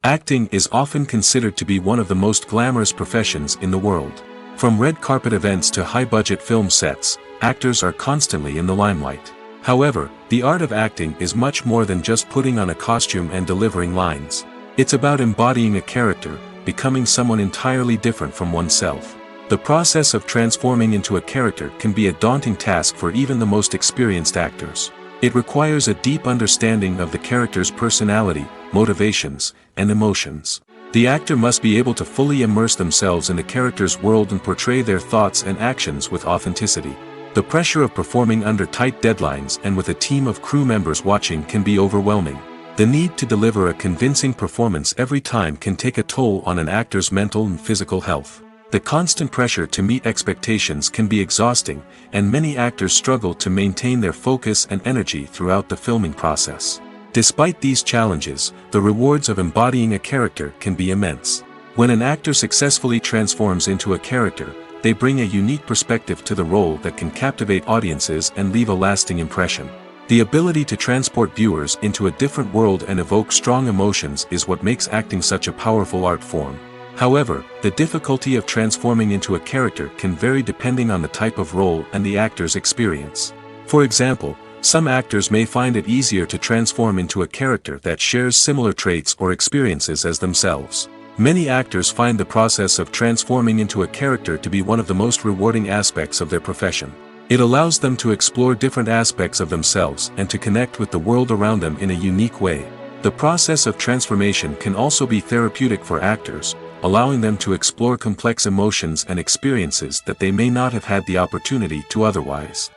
[SPEAKER 1] Acting is often considered to be one of the most glamorous professions in the world. From red carpet events to high-budget film sets, actors are constantly in the limelight. However, the art of acting is much more than just putting on a costume and delivering lines. It's about embodying a character, becoming someone entirely different from oneself. The process of transforming into a character can be a daunting task for even the most experienced actors. It requires a deep understanding of the character's personality, motivations, and emotions. The actor must be able to fully immerse themselves in the character's world and portray their thoughts and actions with authenticity. The pressure of performing under tight deadlines and with a team of crew members watching can be overwhelming. The need to deliver a convincing performance every time can take a toll on an actor's mental and physical health. The constant pressure to meet expectations can be exhausting, and many actors struggle to maintain their focus and energy throughout the filming process. Despite these challenges, the rewards of embodying a character can be immense. When an actor successfully transforms into a character, they bring a unique perspective to the role that can captivate audiences and leave a lasting impression. The ability to transport viewers into a different world and evoke strong emotions is what makes acting such a powerful art form. However, the difficulty of transforming into a character can vary depending on the type of role and the actor's experience. For example, some actors may find it easier to transform into a character that shares similar traits or experiences as themselves. Many actors find the process of transforming into a character to be one of the most rewarding aspects of their profession. It allows them to explore different aspects of themselves and to connect with the world around them in a unique way. The process of transformation can also be therapeutic for actors, allowing them to explore complex emotions and experiences that they may not have had the opportunity to otherwise.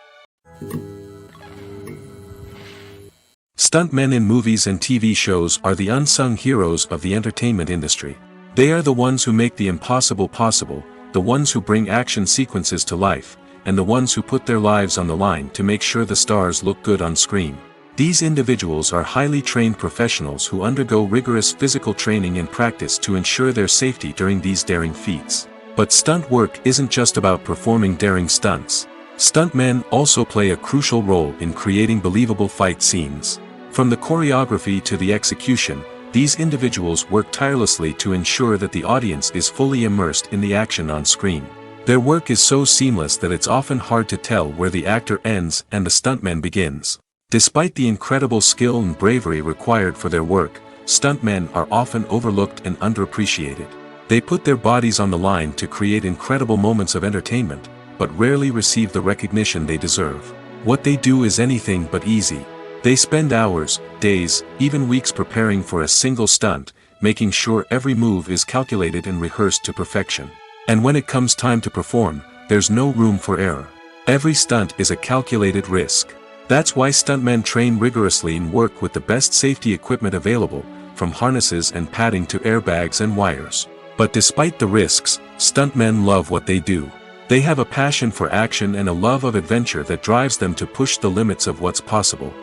[SPEAKER 1] Stuntmen in movies and TV shows are the unsung heroes of the entertainment industry. They are the ones who make the impossible possible, the ones who bring action sequences to life, and the ones who put their lives on the line to make sure the stars look good on screen. These individuals are highly trained professionals who undergo rigorous physical training and practice to ensure their safety during these daring feats. But stunt work isn't just about performing daring stunts. Stuntmen also play a crucial role in creating believable fight scenes. From the choreography to the execution, these individuals work tirelessly to ensure that the audience is fully immersed in the action on screen. Their work is so seamless that it's often hard to tell where the actor ends and the stuntman begins. Despite the incredible skill and bravery required for their work, stuntmen are often overlooked and underappreciated. They put their bodies on the line to create incredible moments of entertainment, but rarely receive the recognition they deserve. What they do is anything but easy. They spend hours, days, even weeks preparing for a single stunt, making sure every move is calculated and rehearsed to perfection. And when it comes time to perform, there's no room for error. Every stunt is a calculated risk. That's why stuntmen train rigorously and work with the best safety equipment available, from harnesses and padding to airbags and wires. But despite the risks, stuntmen love what they do. They have a passion for action and a love of adventure that drives them to push the limits of what's possible.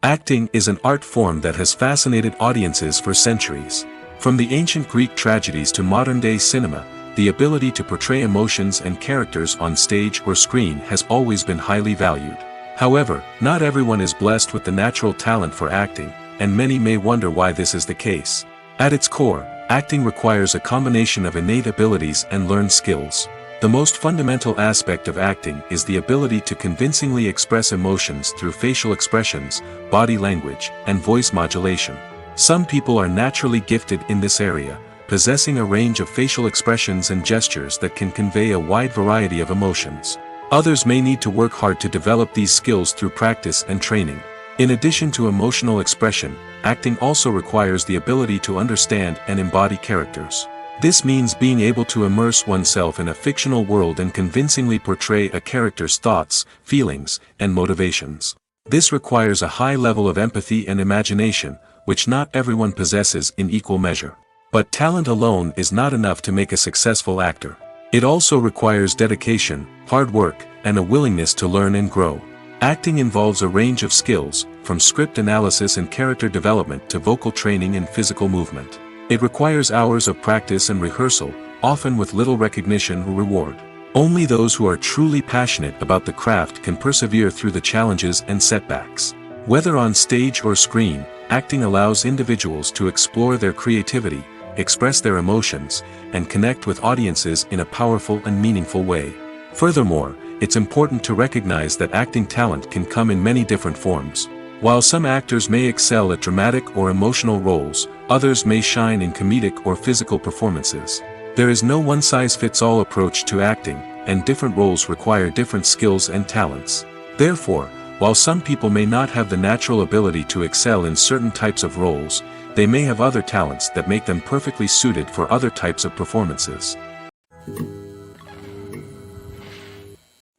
[SPEAKER 1] Acting is an art form that has fascinated audiences for centuries. From the ancient Greek tragedies to modern-day cinema, the ability to portray emotions and characters on stage or screen has always been highly valued. However, not everyone is blessed with the natural talent for acting, and many may wonder why this is the case. At its core, acting requires a combination of innate abilities and learned skills. The most fundamental aspect of acting is the ability to convincingly express emotions through facial expressions, body language, and voice modulation. Some people are naturally gifted in this area, possessing a range of facial expressions and gestures that can convey a wide variety of emotions. Others may need to work hard to develop these skills through practice and training. In addition to emotional expression, acting also requires the ability to understand and embody characters. This means being able to immerse oneself in a fictional world and convincingly portray a character's thoughts, feelings, and motivations. This requires a high level of empathy and imagination, which not everyone possesses in equal measure. But talent alone is not enough to make a successful actor. It also requires dedication, hard work, and a willingness to learn and grow. Acting involves a range of skills, from script analysis and character development to vocal training and physical movement. It requires hours of practice and rehearsal, often with little recognition or reward. Only those who are truly passionate about the craft can persevere through the challenges and setbacks. Whether on stage or screen, acting allows individuals to explore their creativity, express their emotions, and connect with audiences in a powerful and meaningful way. Furthermore, it's important to recognize that acting talent can come in many different forms. While some actors may excel at dramatic or emotional roles, others may shine in comedic or physical performances. There is no one-size-fits-all approach to acting, and different roles require different skills and talents. Therefore, while some people may not have the natural ability to excel in certain types of roles, they may have other talents that make them perfectly suited for other types of performances.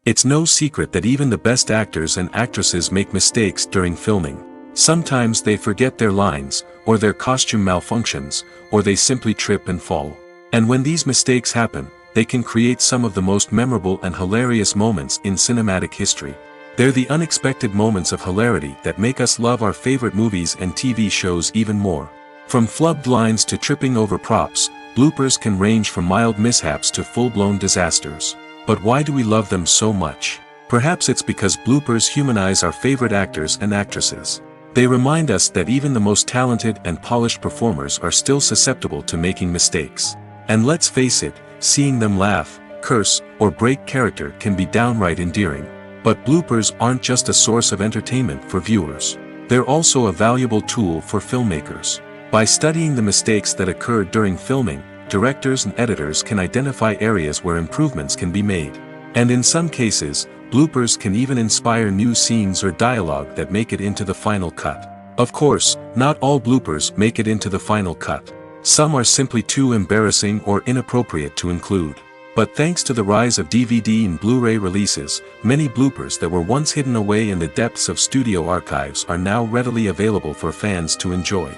[SPEAKER 1] It's no secret that even the best actors and actresses make mistakes during filming. Sometimes they forget their lines, or their costume malfunctions, or they simply trip and fall. And when these mistakes happen, they can create some of the most memorable and hilarious moments in cinematic history. They're the unexpected moments of hilarity that make us love our favorite movies and TV shows even more. From flubbed lines to tripping over props, bloopers can range from mild mishaps to full-blown disasters. But why do we love them so much? Perhaps it's because bloopers humanize our favorite actors and actresses. They remind us that even the most talented and polished performers are still susceptible to making mistakes. And let's face it, seeing them laugh, curse, or break character can be downright endearing. But bloopers aren't just a source of entertainment for viewers. They're also a valuable tool for filmmakers. By studying the mistakes that occurred during filming, directors and editors can identify areas where improvements can be made. And in some cases, bloopers can even inspire new scenes or dialogue that make it into the final cut. Of course, not all bloopers make it into the final cut. Some are simply too embarrassing or inappropriate to include. But thanks to the rise of DVD and Blu-ray releases, many bloopers that were once hidden away in the depths of studio archives are now readily available for fans to enjoy.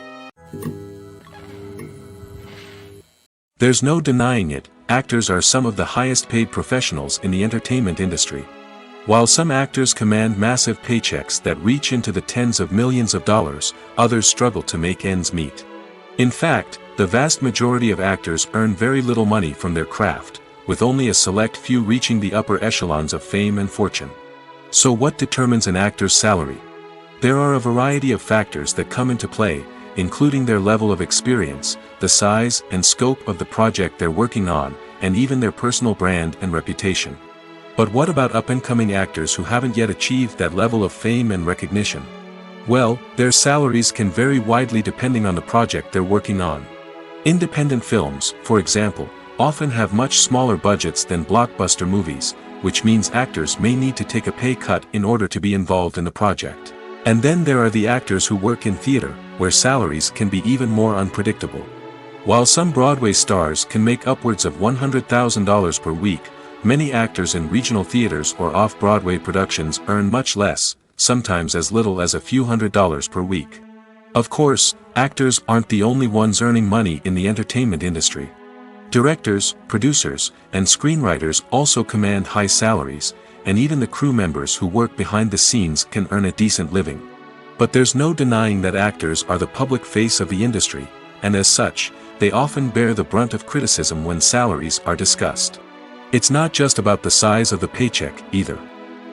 [SPEAKER 1] There's no denying it, actors are some of the highest paid professionals in the entertainment industry. While some actors command massive paychecks that reach into the tens of millions of dollars, others struggle to make ends meet. In fact, the vast majority of actors earn very little money from their craft, with only a select few reaching the upper echelons of fame and fortune. So what determines an actor's salary? There are a variety of factors that come into play, including their level of experience, the size and scope of the project they're working on, and even their personal brand and reputation. But what about up-and-coming actors who haven't yet achieved that level of fame and recognition? Well, their salaries can vary widely depending on the project they're working on. Independent films, for example, often have much smaller budgets than blockbuster movies, which means actors may need to take a pay cut in order to be involved in the project. And then there are the actors who work in theater, where salaries can be even more unpredictable. While some Broadway stars can make upwards of $100,000 per week, many actors in regional theaters or off-Broadway productions earn much less, sometimes as little as a few $100s per week. Of course, actors aren't the only ones earning money in the entertainment industry. Directors, producers, and screenwriters also command high salaries, and even the crew members who work behind the scenes can earn a decent living. But there's no denying that actors are the public face of the industry, and as such, they often bear the brunt of criticism when salaries are discussed. It's not just about the size of the paycheck, either.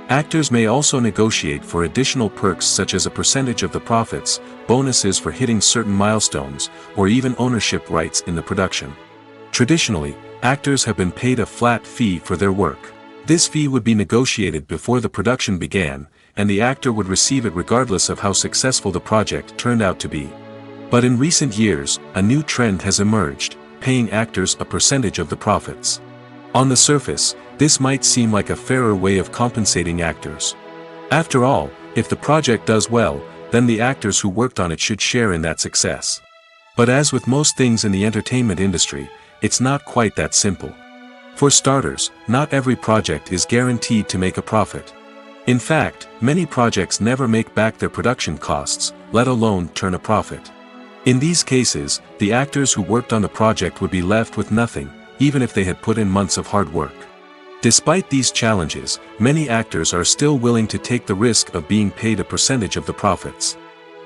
[SPEAKER 1] Actors may also negotiate for additional perks such as a percentage of the profits, bonuses for hitting certain milestones, or even ownership rights in the production. Traditionally, actors have been paid a flat fee for their work. This fee would be negotiated before the production began, and the actor would receive it regardless of how successful the project turned out to be. But in recent years, a new trend has emerged, paying actors a percentage of the profits. On the surface, this might seem like a fairer way of compensating actors. After all, if the project does well, then the actors who worked on it should share in that success. But as with most things in the entertainment industry, It's not quite that simple. For starters, not every project is guaranteed to make a profit. In fact, many projects never make back their production costs, let alone turn a profit. In these cases, the actors who worked on the project would be left with nothing, even if they had put in months of hard work. Despite these challenges, many actors are still willing to take the risk of being paid a percentage of the profits.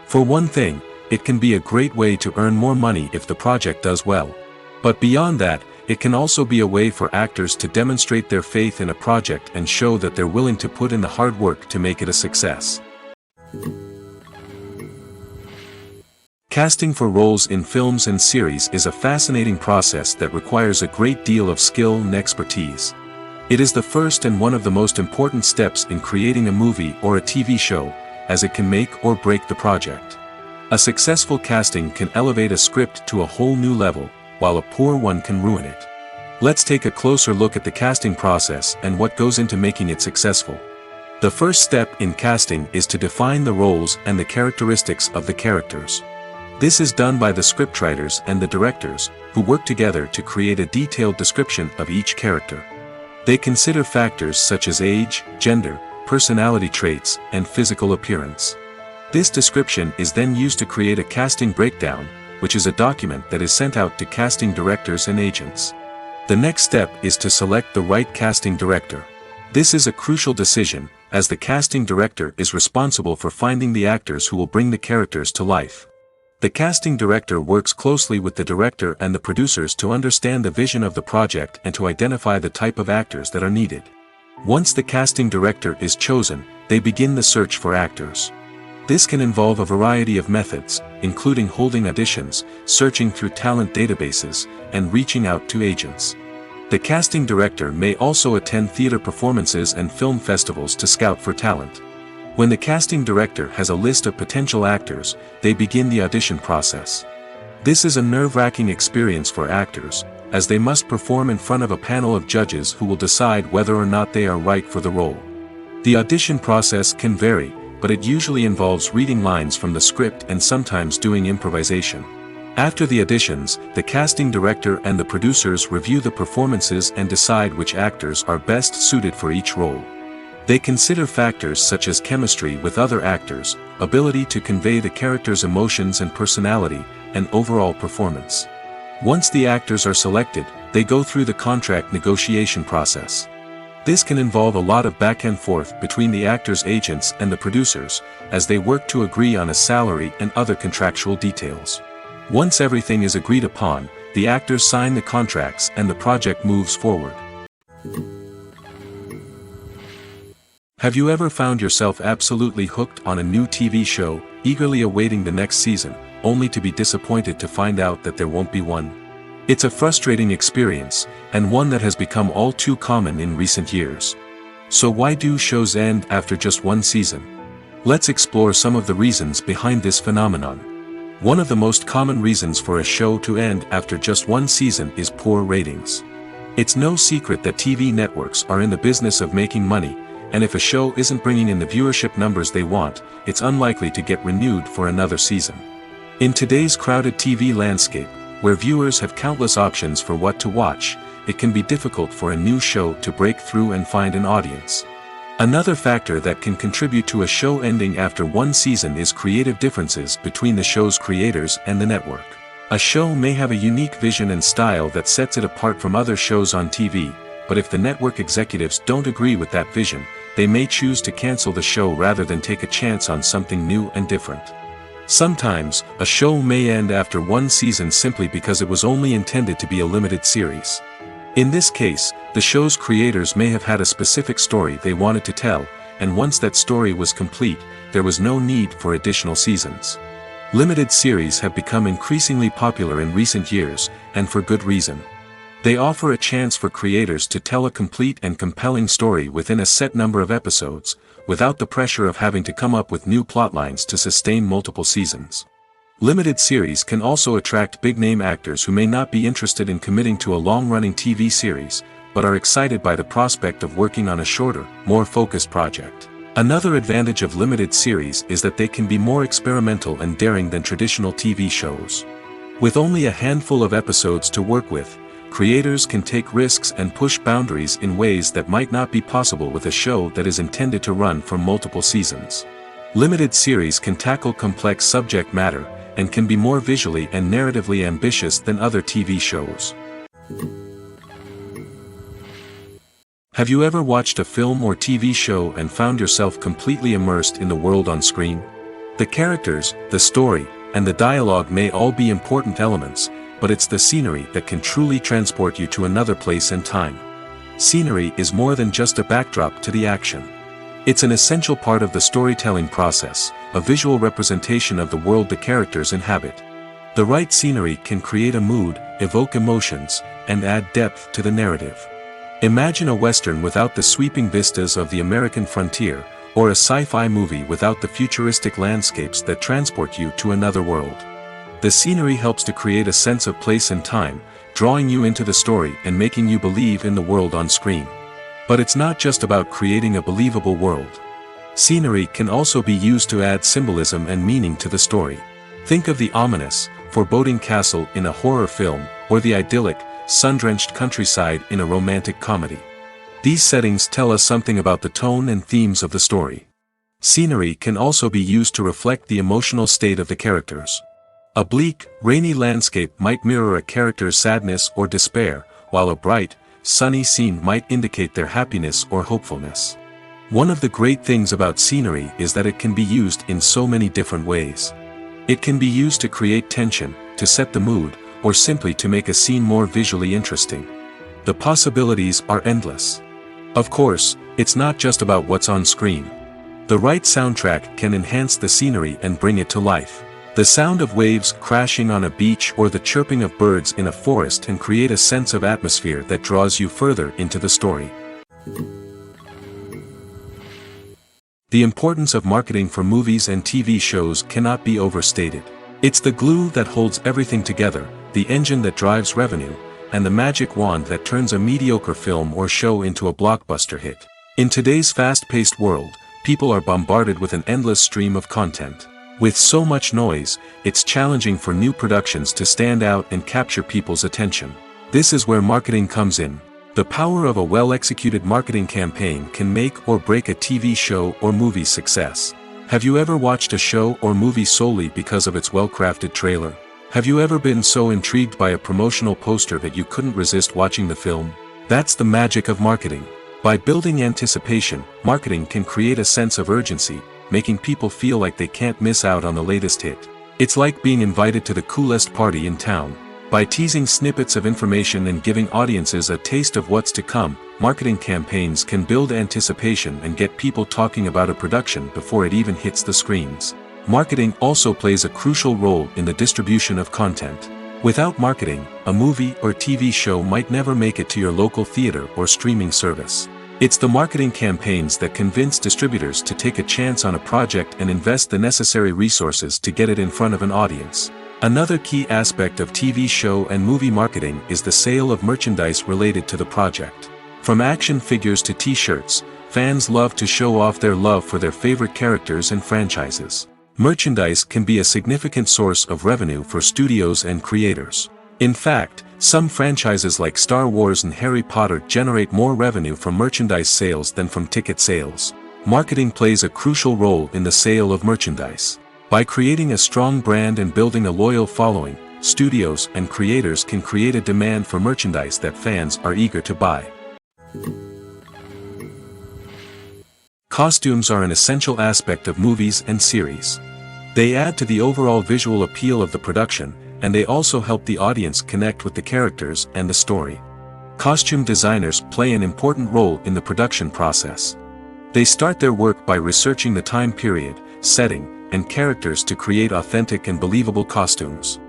[SPEAKER 1] For one thing, it can be a great way to earn more money if the project does well. But beyond that, it can also be a way for actors to demonstrate their faith in a project and show that they're willing to put in the hard work to make it a success. Casting for roles in films and series is a fascinating process that requires a great deal of skill and expertise. It is the first and one of the most important steps in creating a movie or a TV show, as it can make or break the project. A successful casting can elevate a script to a whole new level, while a poor one can ruin it. Let's take a closer look at the casting process and what goes into making it successful. The first step in casting is to define the roles and the characteristics of the characters. This is done by the scriptwriters and the directors, who work together to create a detailed description of each character. They consider factors such as age, gender, personality traits, and physical appearance. This description is then used to create a casting breakdown, which is a document that is sent out to casting directors and agents. The next step is to select the right casting director. This is a crucial decision, as the casting director is responsible for finding the actors who will bring the characters to life. The casting director works closely with the director and the producers to understand the vision of the project and to identify the type of actors that are needed. Once the casting director is chosen, they begin the search for actors. This can involve a variety of methods, including holding auditions, searching through talent databases, and reaching out to agents. The casting director may also attend theater performances and film festivals to scout for talent. When the casting director has a list of potential actors, they begin the audition process. This is a nerve-wracking experience for actors, as they must perform in front of a panel of judges who will decide whether or not they are right for the role. The audition process can vary, but it usually involves reading lines from the script and sometimes doing improvisation. After the auditions, the casting director and the producers review the performances and decide which actors are best suited for each role. They consider factors such as chemistry with other actors, ability to convey the character's emotions and personality, and overall performance. Once the actors are selected, they go through the contract negotiation process. This can involve a lot of back and forth between the actors' agents and the producers, as they work to agree on a salary and other contractual details. Once everything is agreed upon, the actors sign the contracts and the project moves forward. Have you ever found yourself absolutely hooked on a new TV show, eagerly awaiting the next season, only to be disappointed to find out that there won't be one? It's a frustrating experience, and one that has become all too common in recent years. So why do shows end after just one season? Let's explore some of the reasons behind this phenomenon. One of the most common reasons for a show to end after just one season is poor ratings. It's no secret that TV networks are in the business of making money, and if a show isn't bringing in the viewership numbers they want, it's unlikely to get renewed for another season. In today's crowded TV landscape, where viewers have countless options for what to watch, it can be difficult for a new show to break through and find an audience. Another factor that can contribute to a show ending after one season is creative differences between the show's creators and the network. A show may have a unique vision and style that sets it apart from other shows on TV, but if the network executives don't agree with that vision, they may choose to cancel the show rather than take a chance on something new and different. Sometimes, a show may end after one season simply because it was only intended to be a limited series. In this case, the show's creators may have had a specific story they wanted to tell, and once that story was complete, there was no need for additional seasons. Limited series have become increasingly popular in recent years, and for good reason. They offer a chance for creators to tell a complete and compelling story within a set number of episodes, without the pressure of having to come up with new plotlines to sustain multiple seasons. Limited series can also attract big-name actors who may not be interested in committing to a long-running TV series, but are excited by the prospect of working on a shorter, more focused project. Another advantage of limited series is that they can be more experimental and daring than traditional TV shows. With only a handful of episodes to work with, creators can take risks and push boundaries in ways that might not be possible with a show that is intended to run for multiple seasons. Limited series can tackle complex subject matter, and can be more visually and narratively ambitious than other TV shows. Have you ever watched a film or TV show and found yourself completely immersed in the world on screen? The characters, the story, and the dialogue may all be important elements, but it's the scenery that can truly transport you to another place and time. Scenery is more than just a backdrop to the action. It's an essential part of the storytelling process, a visual representation of the world the characters inhabit. The right scenery can create a mood, evoke emotions, and add depth to the narrative. Imagine a Western without the sweeping vistas of the American frontier, or a sci-fi movie without the futuristic landscapes that transport you to another world. The scenery helps to create a sense of place and time, drawing you into the story and making you believe in the world on screen. But it's not just about creating a believable world. Scenery can also be used to add symbolism and meaning to the story. Think of the ominous, foreboding castle in a horror film, or the idyllic, sun-drenched countryside in a romantic comedy. These settings tell us something about the tone and themes of the story. Scenery can also be used to reflect the emotional state of the characters. A bleak, rainy landscape might mirror a character's sadness or despair, while a bright, sunny scene might indicate their happiness or hopefulness. One of the great things about scenery is that it can be used in so many different ways. It can be used to create tension, to set the mood, or simply to make a scene more visually interesting. The possibilities are endless. Of course, it's not just about what's on screen. The right soundtrack can enhance the scenery and bring it to life. The sound of waves crashing on a beach or the chirping of birds in a forest can create a sense of atmosphere that draws you further into the story. The importance of marketing for movies and TV shows cannot be overstated. It's the glue that holds everything together, the engine that drives revenue, and the magic wand that turns a mediocre film or show into a blockbuster hit. In today's fast-paced world, people are bombarded with an endless stream of content. With so much noise, it's challenging for new productions to stand out and capture people's attention. This is where marketing comes in. The power of a well-executed marketing campaign can make or break a TV show or movie's success. Have you ever watched a show or movie solely because of its well-crafted trailer? Have you ever been so intrigued by a promotional poster that you couldn't resist watching the film? That's the magic of marketing. By building anticipation, marketing can create a sense of urgency, making people feel like they can't miss out on the latest hit. It's like being invited to the coolest party in town. By teasing snippets of information and giving audiences a taste of what's to come, marketing campaigns can build anticipation and get people talking about a production before it even hits the screens. Marketing also plays a crucial role in the distribution of content. Without marketing, a movie or TV show might never make it to your local theater or streaming service. It's the marketing campaigns that convince distributors to take a chance on a project and invest the necessary resources to get it in front of an audience. Another key aspect of TV show and movie marketing is the sale of merchandise related to the project. From action figures to t-shirts, fans love to show off their love for their favorite characters and franchises. Merchandise can be a significant source of revenue for studios and creators. In fact, some franchises like Star Wars and Harry Potter generate more revenue from merchandise sales than from ticket sales. Marketing plays a crucial role in the sale of merchandise. By creating a strong brand and building a loyal following, studios and creators can create a demand for merchandise that fans are eager to buy. Costumes are an essential aspect of movies and series. They add to the overall visual appeal of the production, and they also help the audience connect with the characters and the story. Costume designers play an important role in the production process. They start their work by researching the time period, setting, and characters to create authentic and believable costumes.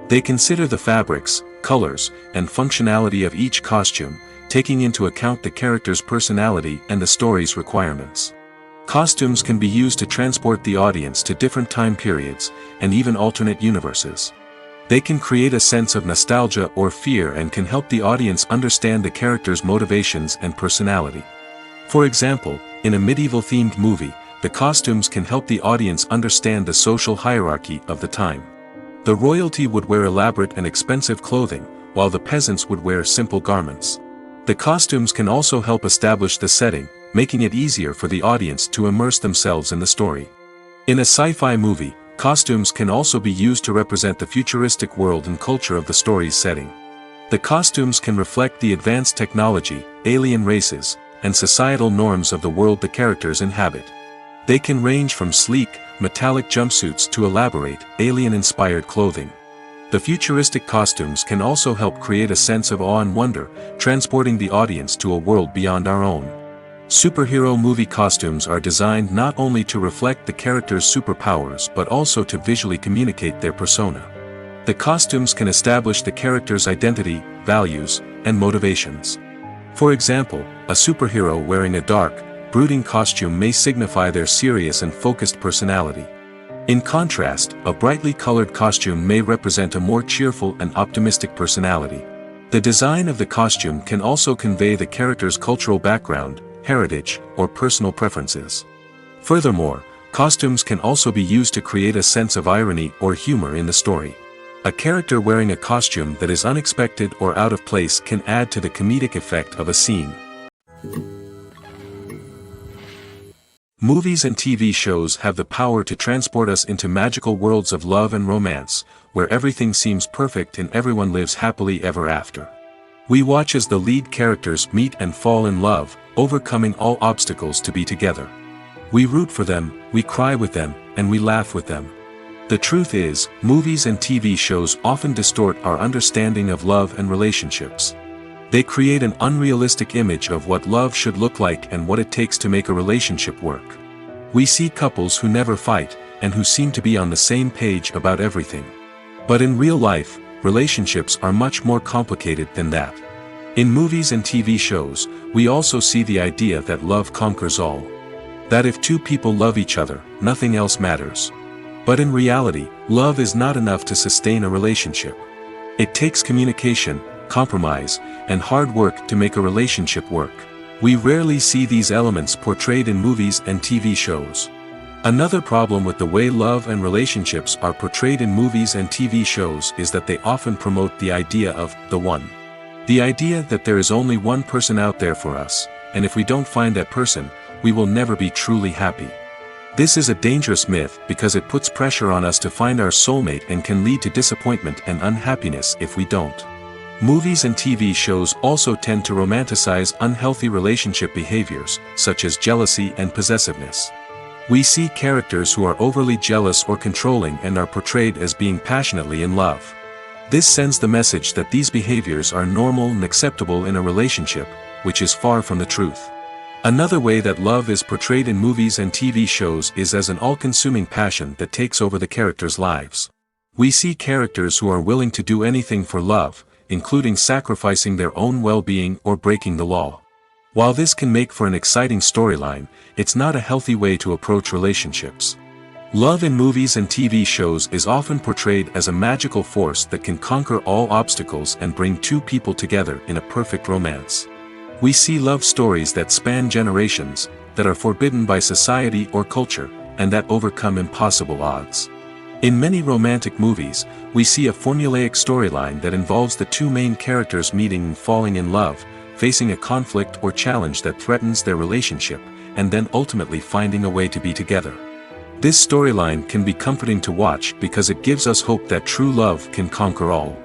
[SPEAKER 1] They consider the fabrics, colors, and functionality of each costume, taking into account the character's personality and the story's requirements. Costumes can be used to transport the audience to different time periods, and even alternate universes. They can create a sense of nostalgia or fear and can help the audience understand the character's motivations and personality. For example, in a medieval-themed movie, the costumes can help the audience understand the social hierarchy of the time. The royalty would wear elaborate and expensive clothing, while the peasants would wear simple garments. The costumes can also help establish the setting, making it easier for the audience to immerse themselves in the story. In a sci-fi movie, costumes can also be used to represent the futuristic world and culture of the story's setting. The costumes can reflect the advanced technology, alien races, and societal norms of the world the characters inhabit. They can range from sleek, metallic jumpsuits to elaborate, alien-inspired clothing. The futuristic costumes can also help create a sense of awe and wonder, transporting the audience to a world beyond our own. Superhero movie costumes are designed not only to reflect the character's superpowers but also to visually communicate their persona. The costumes can establish the character's identity, values, and motivations. For example, a superhero wearing a dark, brooding costume may signify their serious and focused personality. In contrast, a brightly colored costume may represent a more cheerful and optimistic personality. The design of the costume can also convey the character's cultural background, heritage, or personal preferences. Furthermore, costumes can also be used to create a sense of irony or humor in the story. A character wearing a costume that is unexpected or out of place can add to the comedic effect of a scene. Movies and TV shows have the power to transport us into magical worlds of love and romance, where everything seems perfect and everyone lives happily ever after. We watch as the lead characters meet and fall in love, overcoming all obstacles to be together. We root for them, we cry with them, and we laugh with them. The truth is, movies and TV shows often distort our understanding of love and relationships. They create an unrealistic image of what love should look like and what it takes to make a relationship work. We see couples who never fight, and who seem to be on the same page about everything. But in real life, relationships are much more complicated than that. In movies and TV shows, we also see the idea that love conquers all. That if two people love each other, nothing else matters. But in reality, love is not enough to sustain a relationship. It takes communication, compromise, and hard work to make a relationship work. We rarely see these elements portrayed in movies and TV shows. Another problem with the way love and relationships are portrayed in movies and TV shows is that they often promote the idea of the one. The idea that there is only one person out there for us, and if we don't find that person, we will never be truly happy. This is a dangerous myth because it puts pressure on us to find our soulmate and can lead to disappointment and unhappiness if we don't. Movies and TV shows also tend to romanticize unhealthy relationship behaviors, such as jealousy and possessiveness. We see characters who are overly jealous or controlling and are portrayed as being passionately in love. This sends the message that these behaviors are normal and acceptable in a relationship, which is far from the truth. Another way that love is portrayed in movies and TV shows is as an all-consuming passion that takes over the characters' lives. We see characters who are willing to do anything for love, including sacrificing their own well-being or breaking the law. While this can make for an exciting storyline, it's not a healthy way to approach relationships. Love in movies and TV shows is often portrayed as a magical force that can conquer all obstacles and bring two people together in a perfect romance. We see love stories that span generations, that are forbidden by society or culture, and that overcome impossible odds. In many romantic movies, we see a formulaic storyline that involves the two main characters meeting and falling in love, facing a conflict or challenge that threatens their relationship, and then ultimately finding a way to be together. This storyline can be comforting to watch because it gives us hope that true love can conquer all.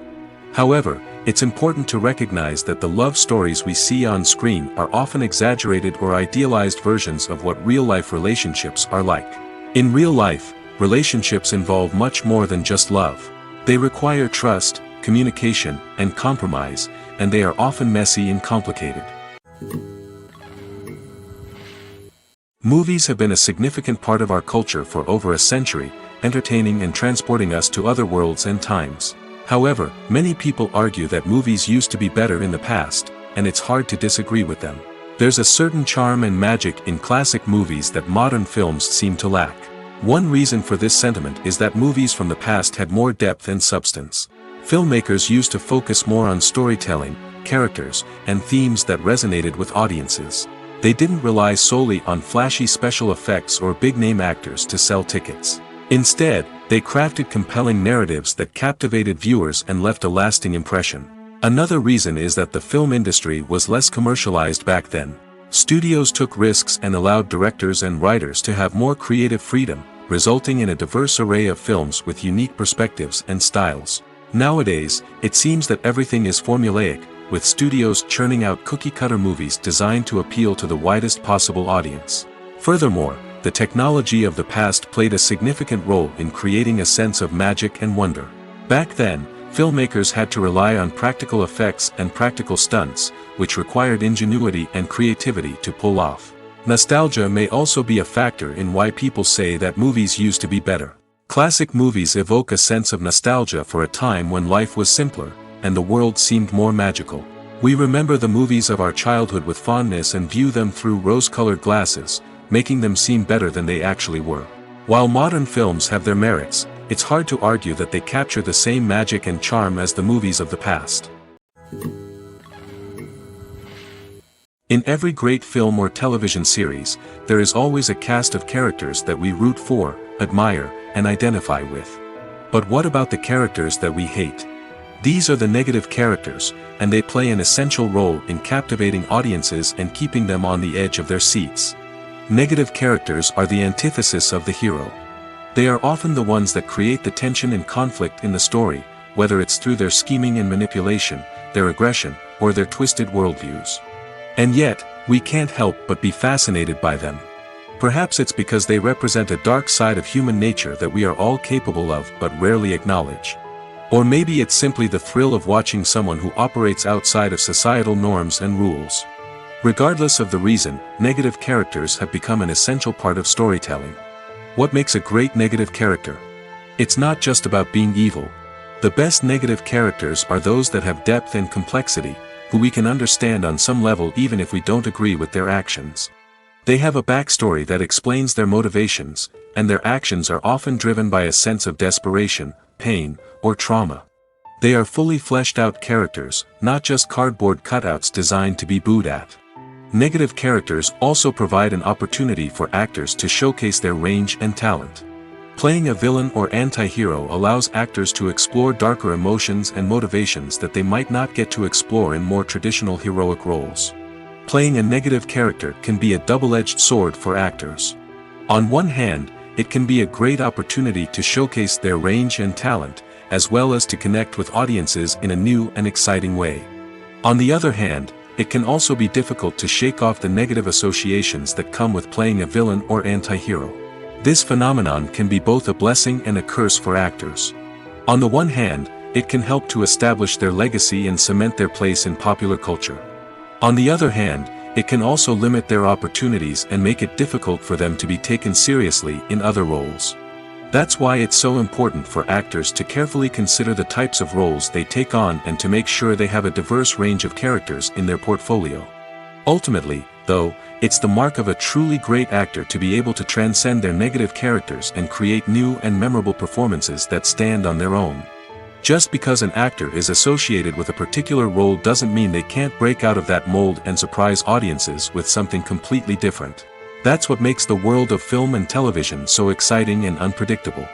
[SPEAKER 1] However, it's important to recognize that the love stories we see on screen are often exaggerated or idealized versions of what real-life relationships are like. In real life, relationships involve much more than just love. They require trust, communication, and compromise, and they are often messy and complicated. Movies have been a significant part of our culture for over a century, entertaining and transporting us to other worlds and times. However, many people argue that movies used to be better in the past, and it's hard to disagree with them. There's a certain charm and magic in classic movies that modern films seem to lack. One reason for this sentiment is that movies from the past had more depth and substance. Filmmakers used to focus more on storytelling, characters, and themes that resonated with audiences. They didn't rely solely on flashy special effects or big-name actors to sell tickets. Instead, they crafted compelling narratives that captivated viewers and left a lasting impression. Another reason is that the film industry was less commercialized back then. Studios took risks and allowed directors and writers to have more creative freedom, resulting in a diverse array of films with unique perspectives and styles. Nowadays, it seems that everything is formulaic, with studios churning out cookie-cutter movies designed to appeal to the widest possible audience. Furthermore, the technology of the past played a significant role in creating a sense of magic and wonder. Back then, filmmakers had to rely on practical effects and practical stunts, which required ingenuity and creativity to pull off. Nostalgia may also be a factor in why people say that movies used to be better. Classic movies evoke a sense of nostalgia for a time when life was simpler, and the world seemed more magical. We remember the movies of our childhood with fondness and view them through rose-colored glasses, making them seem better than they actually were. While modern films have their merits, it's hard to argue that they capture the same magic and charm as the movies of the past. In every great film or television series, there is always a cast of characters that we root for, admire, and identify with. But what about the characters that we hate? These are the negative characters, and they play an essential role in captivating audiences and keeping them on the edge of their seats. Negative characters are the antithesis of the hero. They are often the ones that create the tension and conflict in the story, whether it's through their scheming and manipulation, their aggression, or their twisted worldviews. And yet, we can't help but be fascinated by them. Perhaps it's because they represent a dark side of human nature that we are all capable of but rarely acknowledge. Or maybe it's simply the thrill of watching someone who operates outside of societal norms and rules. Regardless of the reason, negative characters have become an essential part of storytelling. What makes a great negative character? It's not just about being evil. The best negative characters are those that have depth and complexity, who we can understand on some level even if we don't agree with their actions. They have a backstory that explains their motivations, and their actions are often driven by a sense of desperation, pain, or trauma. They are fully fleshed out characters, not just cardboard cutouts designed to be booed at. Negative characters also provide an opportunity for actors to showcase their range and talent. Playing a villain or anti-hero allows actors to explore darker emotions and motivations that they might not get to explore in more traditional heroic roles. Playing a negative character can be a double-edged sword for actors. On one hand, it can be a great opportunity to showcase their range and talent, as well as to connect with audiences in a new and exciting way. On the other hand, it can also be difficult to shake off the negative associations that come with playing a villain or anti-hero. This phenomenon can be both a blessing and a curse for actors. On the one hand, it can help to establish their legacy and cement their place in popular culture. On the other hand, it can also limit their opportunities and make it difficult for them to be taken seriously in other roles. That's why it's so important for actors to carefully consider the types of roles they take on and to make sure they have a diverse range of characters in their portfolio. Ultimately, though, it's the mark of a truly great actor to be able to transcend their negative characters and create new and memorable performances that stand on their own. Just because an actor is associated with a particular role doesn't mean they can't break out of that mold and surprise audiences with something completely different. That's what makes the world of film and television so exciting and unpredictable.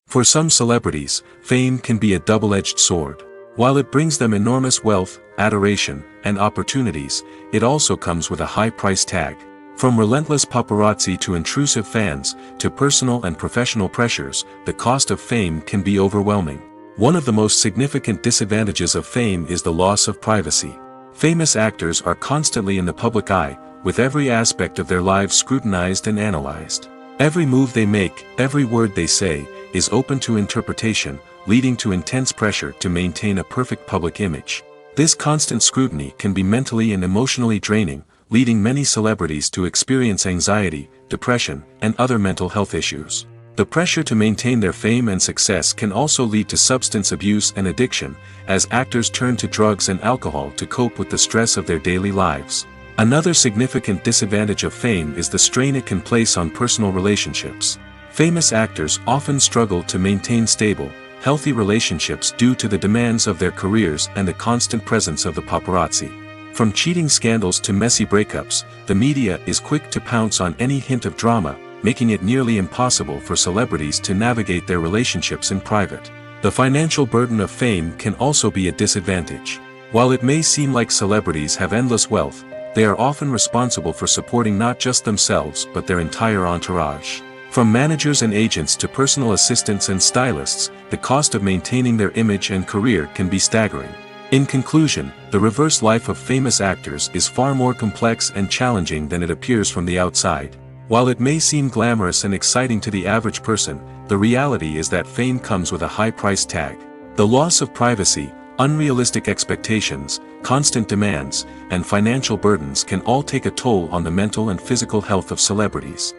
[SPEAKER 1] For some celebrities, fame can be a double-edged sword. While it brings them enormous wealth, adoration, and opportunities, it also comes with a high price tag. From relentless paparazzi to intrusive fans, to personal and professional pressures, the cost of fame can be overwhelming. One of the most significant disadvantages of fame is the loss of privacy. Famous actors are constantly in the public eye, with every aspect of their lives scrutinized and analyzed. Every move they make, every word they say, is open to interpretation, leading to intense pressure to maintain a perfect public image. This constant scrutiny can be mentally and emotionally draining, leading many celebrities to experience anxiety, depression, and other mental health issues. The pressure to maintain their fame and success can also lead to substance abuse and addiction, as actors turn to drugs and alcohol to cope with the stress of their daily lives. Another significant disadvantage of fame is the strain it can place on personal relationships. Famous actors often struggle to maintain stable, healthy relationships due to the demands of their careers and the constant presence of the paparazzi. From cheating scandals to messy breakups, the media is quick to pounce on any hint of drama, making it nearly impossible for celebrities to navigate their relationships in private. The financial burden of fame can also be a disadvantage. While it may seem like celebrities have endless wealth, they are often responsible for supporting not just themselves but their entire entourage. From managers and agents to personal assistants and stylists, the cost of maintaining their image and career can be staggering. In conclusion, the reverse life of famous actors is far more complex and challenging than it appears from the outside. While it may seem glamorous and exciting to the average person, the reality is that fame comes with a high price tag. The loss of privacy, unrealistic expectations, constant demands, and financial burdens can all take a toll on the mental and physical health of celebrities.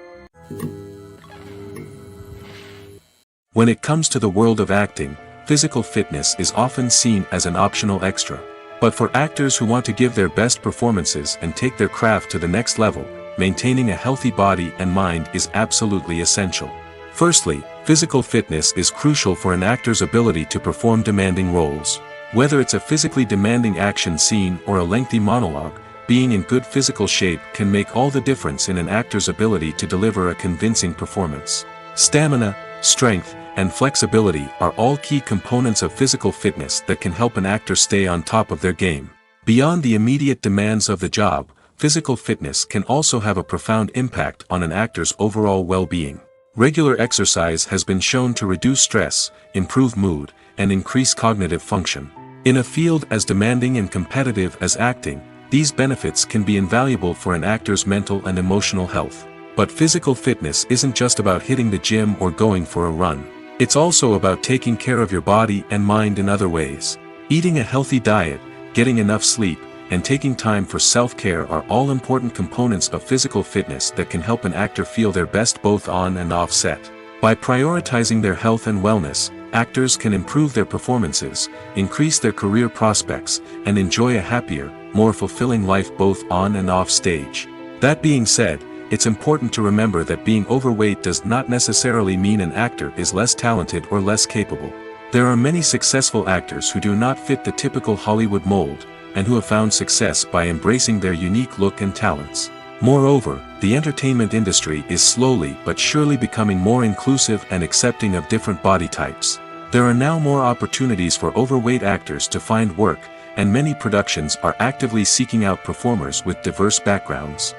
[SPEAKER 1] When it comes to the world of acting, physical fitness is often seen as an optional extra. But for actors who want to give their best performances and take their craft to the next level, maintaining a healthy body and mind is absolutely essential. Firstly, physical fitness is crucial for an actor's ability to perform demanding roles. Whether it's a physically demanding action scene or a lengthy monologue, being in good physical shape can make all the difference in an actor's ability to deliver a convincing performance. Stamina, strength, and flexibility are all key components of physical fitness that can help an actor stay on top of their game. Beyond the immediate demands of the job, physical fitness can also have a profound impact on an actor's overall well-being. Regular exercise has been shown to reduce stress, improve mood, and increase cognitive function. In a field as demanding and competitive as acting, these benefits can be invaluable for an actor's mental and emotional health. But physical fitness isn't just about hitting the gym or going for a run. It's also about taking care of your body and mind in other ways. Eating a healthy diet, getting enough sleep, and taking time for self-care are all important components of physical fitness that can help an actor feel their best both on and off set. By prioritizing their health and wellness, actors can improve their performances, increase their career prospects, and enjoy a happier, more fulfilling life both on and off stage. That being said, it's important to remember that being overweight does not necessarily mean an actor is less talented or less capable. There are many successful actors who do not fit the typical Hollywood mold, and who have found success by embracing their unique look and talents. Moreover, the entertainment industry is slowly but surely becoming more inclusive and accepting of different body types. There are now more opportunities for overweight actors to find work, and many productions are actively seeking out performers with diverse backgrounds.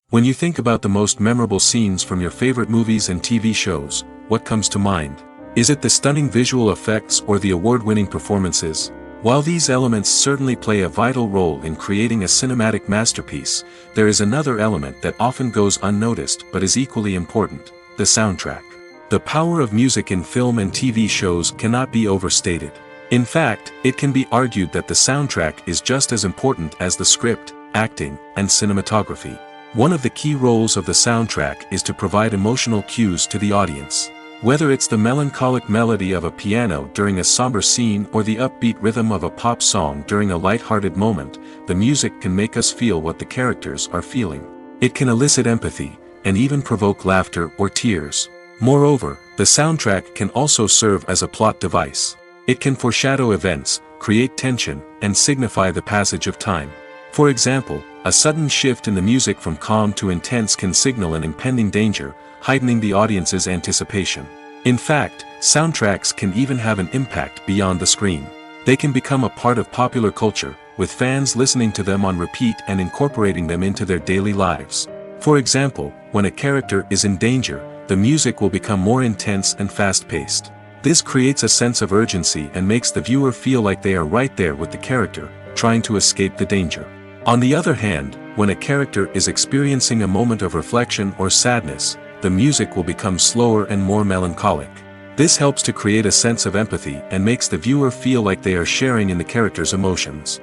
[SPEAKER 1] When you think about the most memorable scenes from your favorite movies and TV shows, what comes to mind? Is it the stunning visual effects or the award-winning performances? While these elements certainly play a vital role in creating a cinematic masterpiece, there is another element that often goes unnoticed but is equally important: the soundtrack. The power of music in film and TV shows cannot be overstated. In fact, it can be argued that the soundtrack is just as important as the script, acting, and cinematography. One of the key roles of the soundtrack is to provide emotional cues to the audience. Whether it's the melancholic melody of a piano during a somber scene or the upbeat rhythm of a pop song during a light-hearted moment, the music can make us feel what the characters are feeling. It can elicit empathy, and even provoke laughter or tears. Moreover, the soundtrack can also serve as a plot device. It can foreshadow events, create tension, and signify the passage of time. For example, a sudden shift in the music from calm to intense can signal an impending danger, heightening the audience's anticipation. In fact, soundtracks can even have an impact beyond the screen. They can become a part of popular culture, with fans listening to them on repeat and incorporating them into their daily lives. For example, when a character is in danger, the music will become more intense and fast-paced. This creates a sense of urgency and makes the viewer feel like they are right there with the character, trying to escape the danger. On the other hand, when a character is experiencing a moment of reflection or sadness, the music will become slower and more melancholic. This helps to create a sense of empathy and makes the viewer feel like they are sharing in the character's emotions.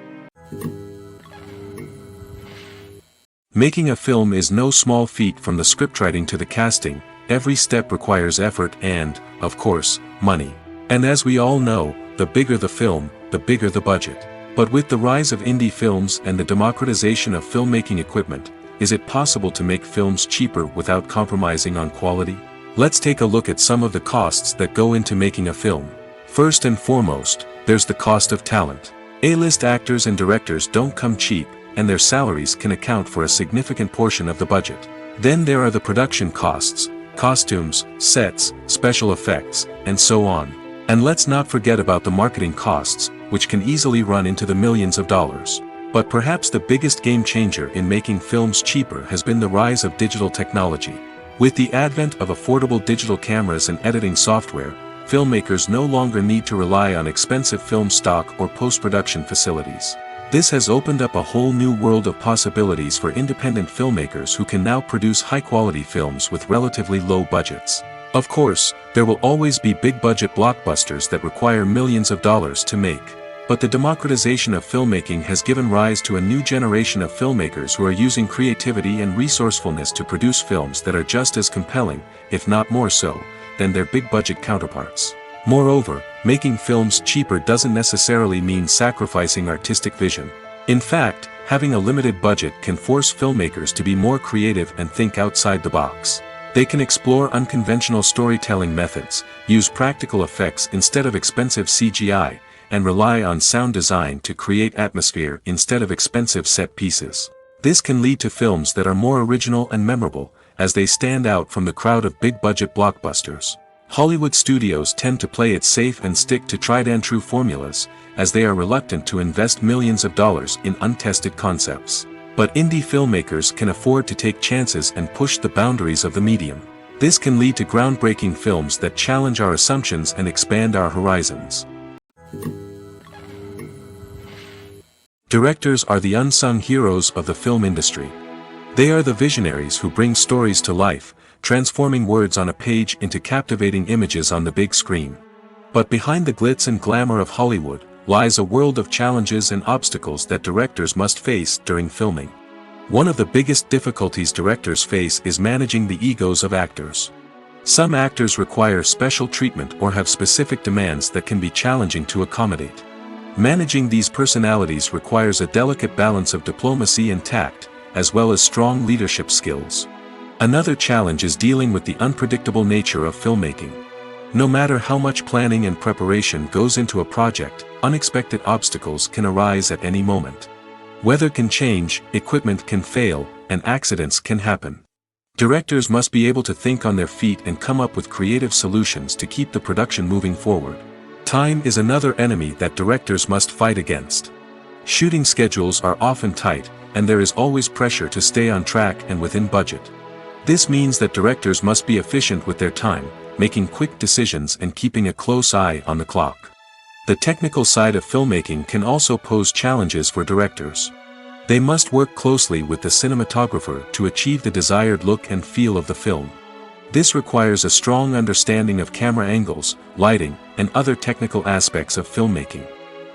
[SPEAKER 1] Making a film is no small feat. From the scriptwriting to the casting, every step requires effort and, of course, money. And as we all know, the bigger the film, the bigger the budget. But with the rise of indie films and the democratization of filmmaking equipment, is it possible to make films cheaper without compromising on quality? Let's take a look at some of the costs that go into making a film. First and foremost, there's the cost of talent. A-list actors and directors don't come cheap, and their salaries can account for a significant portion of the budget. Then there are the production costs, costumes, sets, special effects, and so on. And let's not forget about the marketing costs, which can easily run into the millions of dollars. But perhaps the biggest game changer in making films cheaper has been the rise of digital technology. With the advent of affordable digital cameras and editing software, filmmakers no longer need to rely on expensive film stock or post-production facilities. This has opened up a whole new world of possibilities for independent filmmakers who can now produce high-quality films with relatively low budgets. Of course, there will always be big-budget blockbusters that require millions of dollars to make. But the democratization of filmmaking has given rise to a new generation of filmmakers who are using creativity and resourcefulness to produce films that are just as compelling, if not more so, than their big-budget counterparts. Moreover, making films cheaper doesn't necessarily mean sacrificing artistic vision. In fact, having a limited budget can force filmmakers to be more creative and think outside the box. They can explore unconventional storytelling methods, use practical effects instead of expensive CGI, and rely on sound design to create atmosphere instead of expensive set pieces. This can lead to films that are more original and memorable, as they stand out from the crowd of big-budget blockbusters. Hollywood studios tend to play it safe and stick to tried-and-true formulas, as they are reluctant to invest millions of dollars in untested concepts. But indie filmmakers can afford to take chances and push the boundaries of the medium. This can lead to groundbreaking films that challenge our assumptions and expand our horizons. Directors are the unsung heroes of the film industry. They are the visionaries who bring stories to life, transforming words on a page into captivating images on the big screen. But behind the glitz and glamour of Hollywood lies a world of challenges and obstacles that directors must face during filming. One of the biggest difficulties directors face is managing the egos of actors. Some actors require special treatment or have specific demands that can be challenging to accommodate. Managing these personalities requires a delicate balance of diplomacy and tact, as well as strong leadership skills. Another challenge is dealing with the unpredictable nature of filmmaking. No matter how much planning and preparation goes into a project, unexpected obstacles can arise at any moment. Weather can change, equipment can fail, and accidents can happen. Directors must be able to think on their feet and come up with creative solutions to keep the production moving forward. Time is another enemy that directors must fight against. Shooting schedules are often tight, and there is always pressure to stay on track and within budget. This means that directors must be efficient with their time, making quick decisions and keeping a close eye on the clock. The technical side of filmmaking can also pose challenges for directors. They must work closely with the cinematographer to achieve the desired look and feel of the film. This requires a strong understanding of camera angles, lighting, and other technical aspects of filmmaking.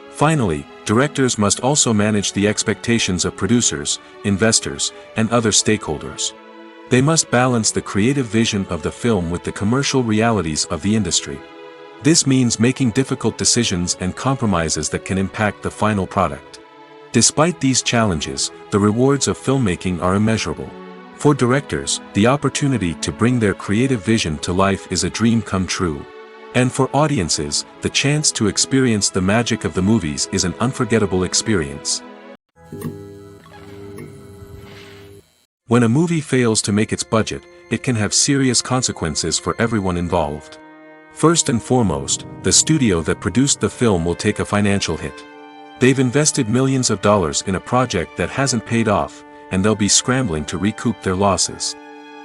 [SPEAKER 1] Finally, directors must also manage the expectations of producers, investors, and other stakeholders. They must balance the creative vision of the film with the commercial realities of the industry. This means making difficult decisions and compromises that can impact the final product. Despite these challenges, the rewards of filmmaking are immeasurable. For directors, the opportunity to bring their creative vision to life is a dream come true. And for audiences, the chance to experience the magic of the movies is an unforgettable experience. When a movie fails to make its budget, it can have serious consequences for everyone involved. First and foremost, the studio that produced the film will take a financial hit. They've invested millions of dollars in a project that hasn't paid off, and they'll be scrambling to recoup their losses.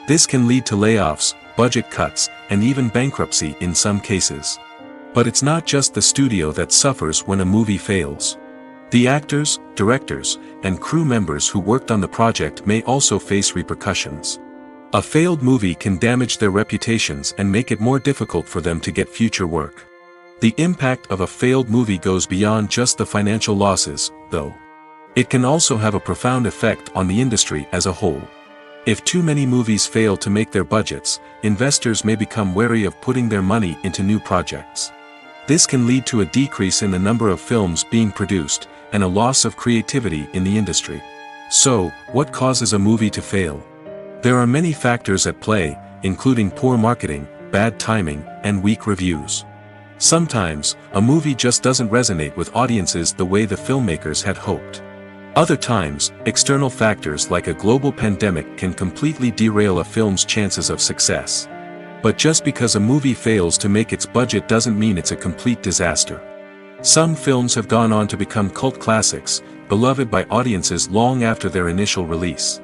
[SPEAKER 1] This can lead to layoffs, budget cuts, and even bankruptcy in some cases. But it's not just the studio that suffers when a movie fails. The actors, directors, and crew members who worked on the project may also face repercussions. A failed movie can damage their reputations and make it more difficult for them to get future work. The impact of a failed movie goes beyond just the financial losses, though. It can also have a profound effect on the industry as a whole. If too many movies fail to make their budgets, investors may become wary of putting their money into new projects. This can lead to a decrease in the number of films being produced, and a loss of creativity in the industry. So, what causes a movie to fail? There are many factors at play, including poor marketing, bad timing, and weak reviews. Sometimes, a movie just doesn't resonate with audiences the way the filmmakers had hoped. Other times, external factors like a global pandemic can completely derail a film's chances of success. But just because a movie fails to make its budget doesn't mean it's a complete disaster. Some films have gone on to become cult classics, beloved by audiences long after their initial release.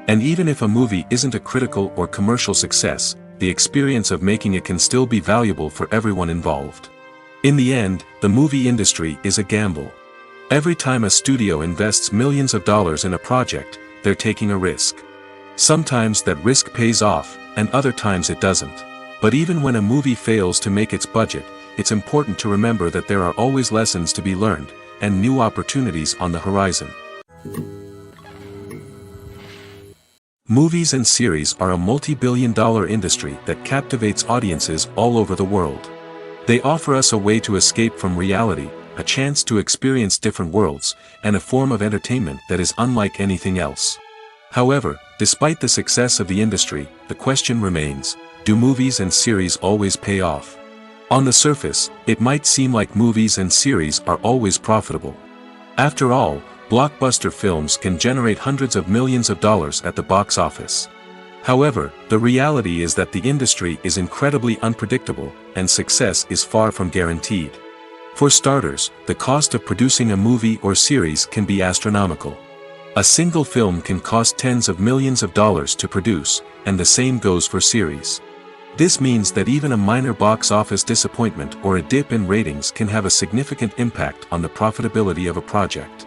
[SPEAKER 1] And even if a movie isn't a critical or commercial success, the experience of making it can still be valuable for everyone involved. In the end, the movie industry is a gamble. Every time a studio invests millions of dollars in a project, they're taking a risk. Sometimes that risk pays off, and other times it doesn't. But even when a movie fails to make its budget, it's important to remember that there are always lessons to be learned, and new opportunities on the horizon. Movies and series are a multi-billion-dollar industry that captivates audiences all over the world. They offer us a way to escape from reality, a chance to experience different worlds, and a form of entertainment that is unlike anything else. However, despite the success of the industry, the question remains, do movies and series always pay off? On the surface, it might seem like movies and series are always profitable. After all, blockbuster films can generate hundreds of millions of dollars at the box office. However, the reality is that the industry is incredibly unpredictable, and success is far from guaranteed. For starters, the cost of producing a movie or series can be astronomical. A single film can cost tens of millions of dollars to produce, and the same goes for series. This means that even a minor box office disappointment or a dip in ratings can have a significant impact on the profitability of a project.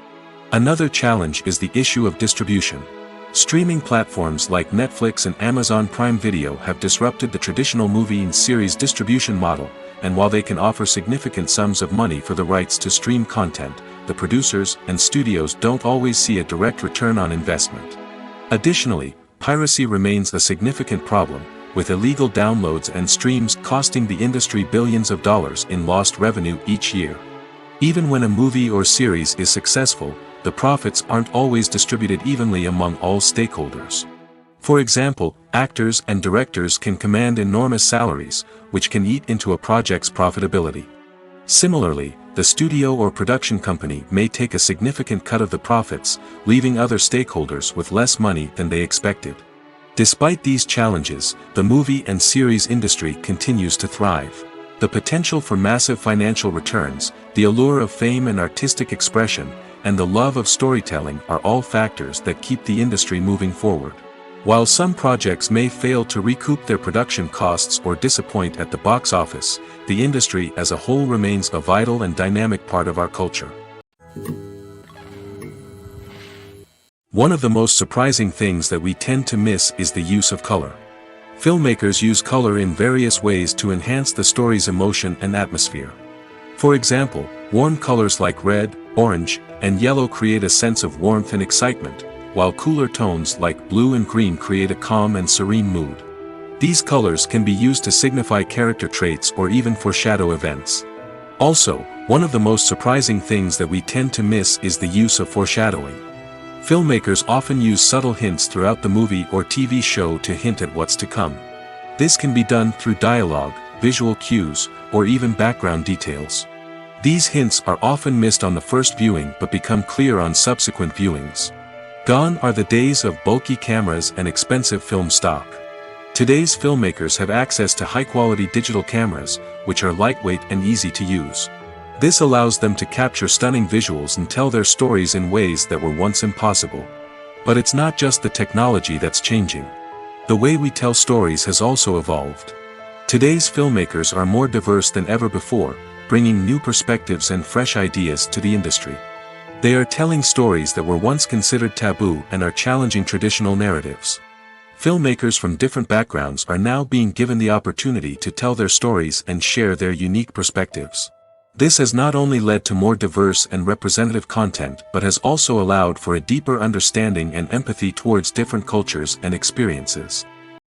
[SPEAKER 1] Another challenge is the issue of distribution. Streaming platforms like Netflix and Amazon Prime Video have disrupted the traditional movie and series distribution model, and while they can offer significant sums of money for the rights to stream content, the producers and studios don't always see a direct return on investment. Additionally, piracy remains a significant problem, with illegal downloads and streams costing the industry billions of dollars in lost revenue each year. Even when a movie or series is successful, the profits aren't always distributed evenly among all stakeholders. For example, actors and directors can command enormous salaries, which can eat into a project's profitability. Similarly, the studio or production company may take a significant cut of the profits, leaving other stakeholders with less money than they expected. Despite these challenges, the movie and series industry continues to thrive. The potential for massive financial returns, the allure of fame and artistic expression, and the love of storytelling are all factors that keep the industry moving forward. While some projects may fail to recoup their production costs or disappoint at the box office, the industry as a whole remains a vital and dynamic part of our culture. One of the most surprising things that we tend to miss is the use of color. Filmmakers use color in various ways to enhance the story's emotion and atmosphere. For example, warm colors like red, orange, and yellow create a sense of warmth and excitement, while cooler tones like blue and green create a calm and serene mood. These colors can be used to signify character traits or even foreshadow events. Also, one of the most surprising things that we tend to miss is the use of foreshadowing. Filmmakers often use subtle hints throughout the movie or TV show to hint at what's to come. This can be done through dialogue, visual cues, or even background details. These hints are often missed on the first viewing but become clear on subsequent viewings. Gone are the days of bulky cameras and expensive film stock. Today's filmmakers have access to high-quality digital cameras, which are lightweight and easy to use. This allows them to capture stunning visuals and tell their stories in ways that were once impossible. But it's not just the technology that's changing. The way we tell stories has also evolved. Today's filmmakers are more diverse than ever before, bringing new perspectives and fresh ideas to the industry. They are telling stories that were once considered taboo and are challenging traditional narratives. Filmmakers from different backgrounds are now being given the opportunity to tell their stories and share their unique perspectives. This has not only led to more diverse and representative content but has also allowed for a deeper understanding and empathy towards different cultures and experiences.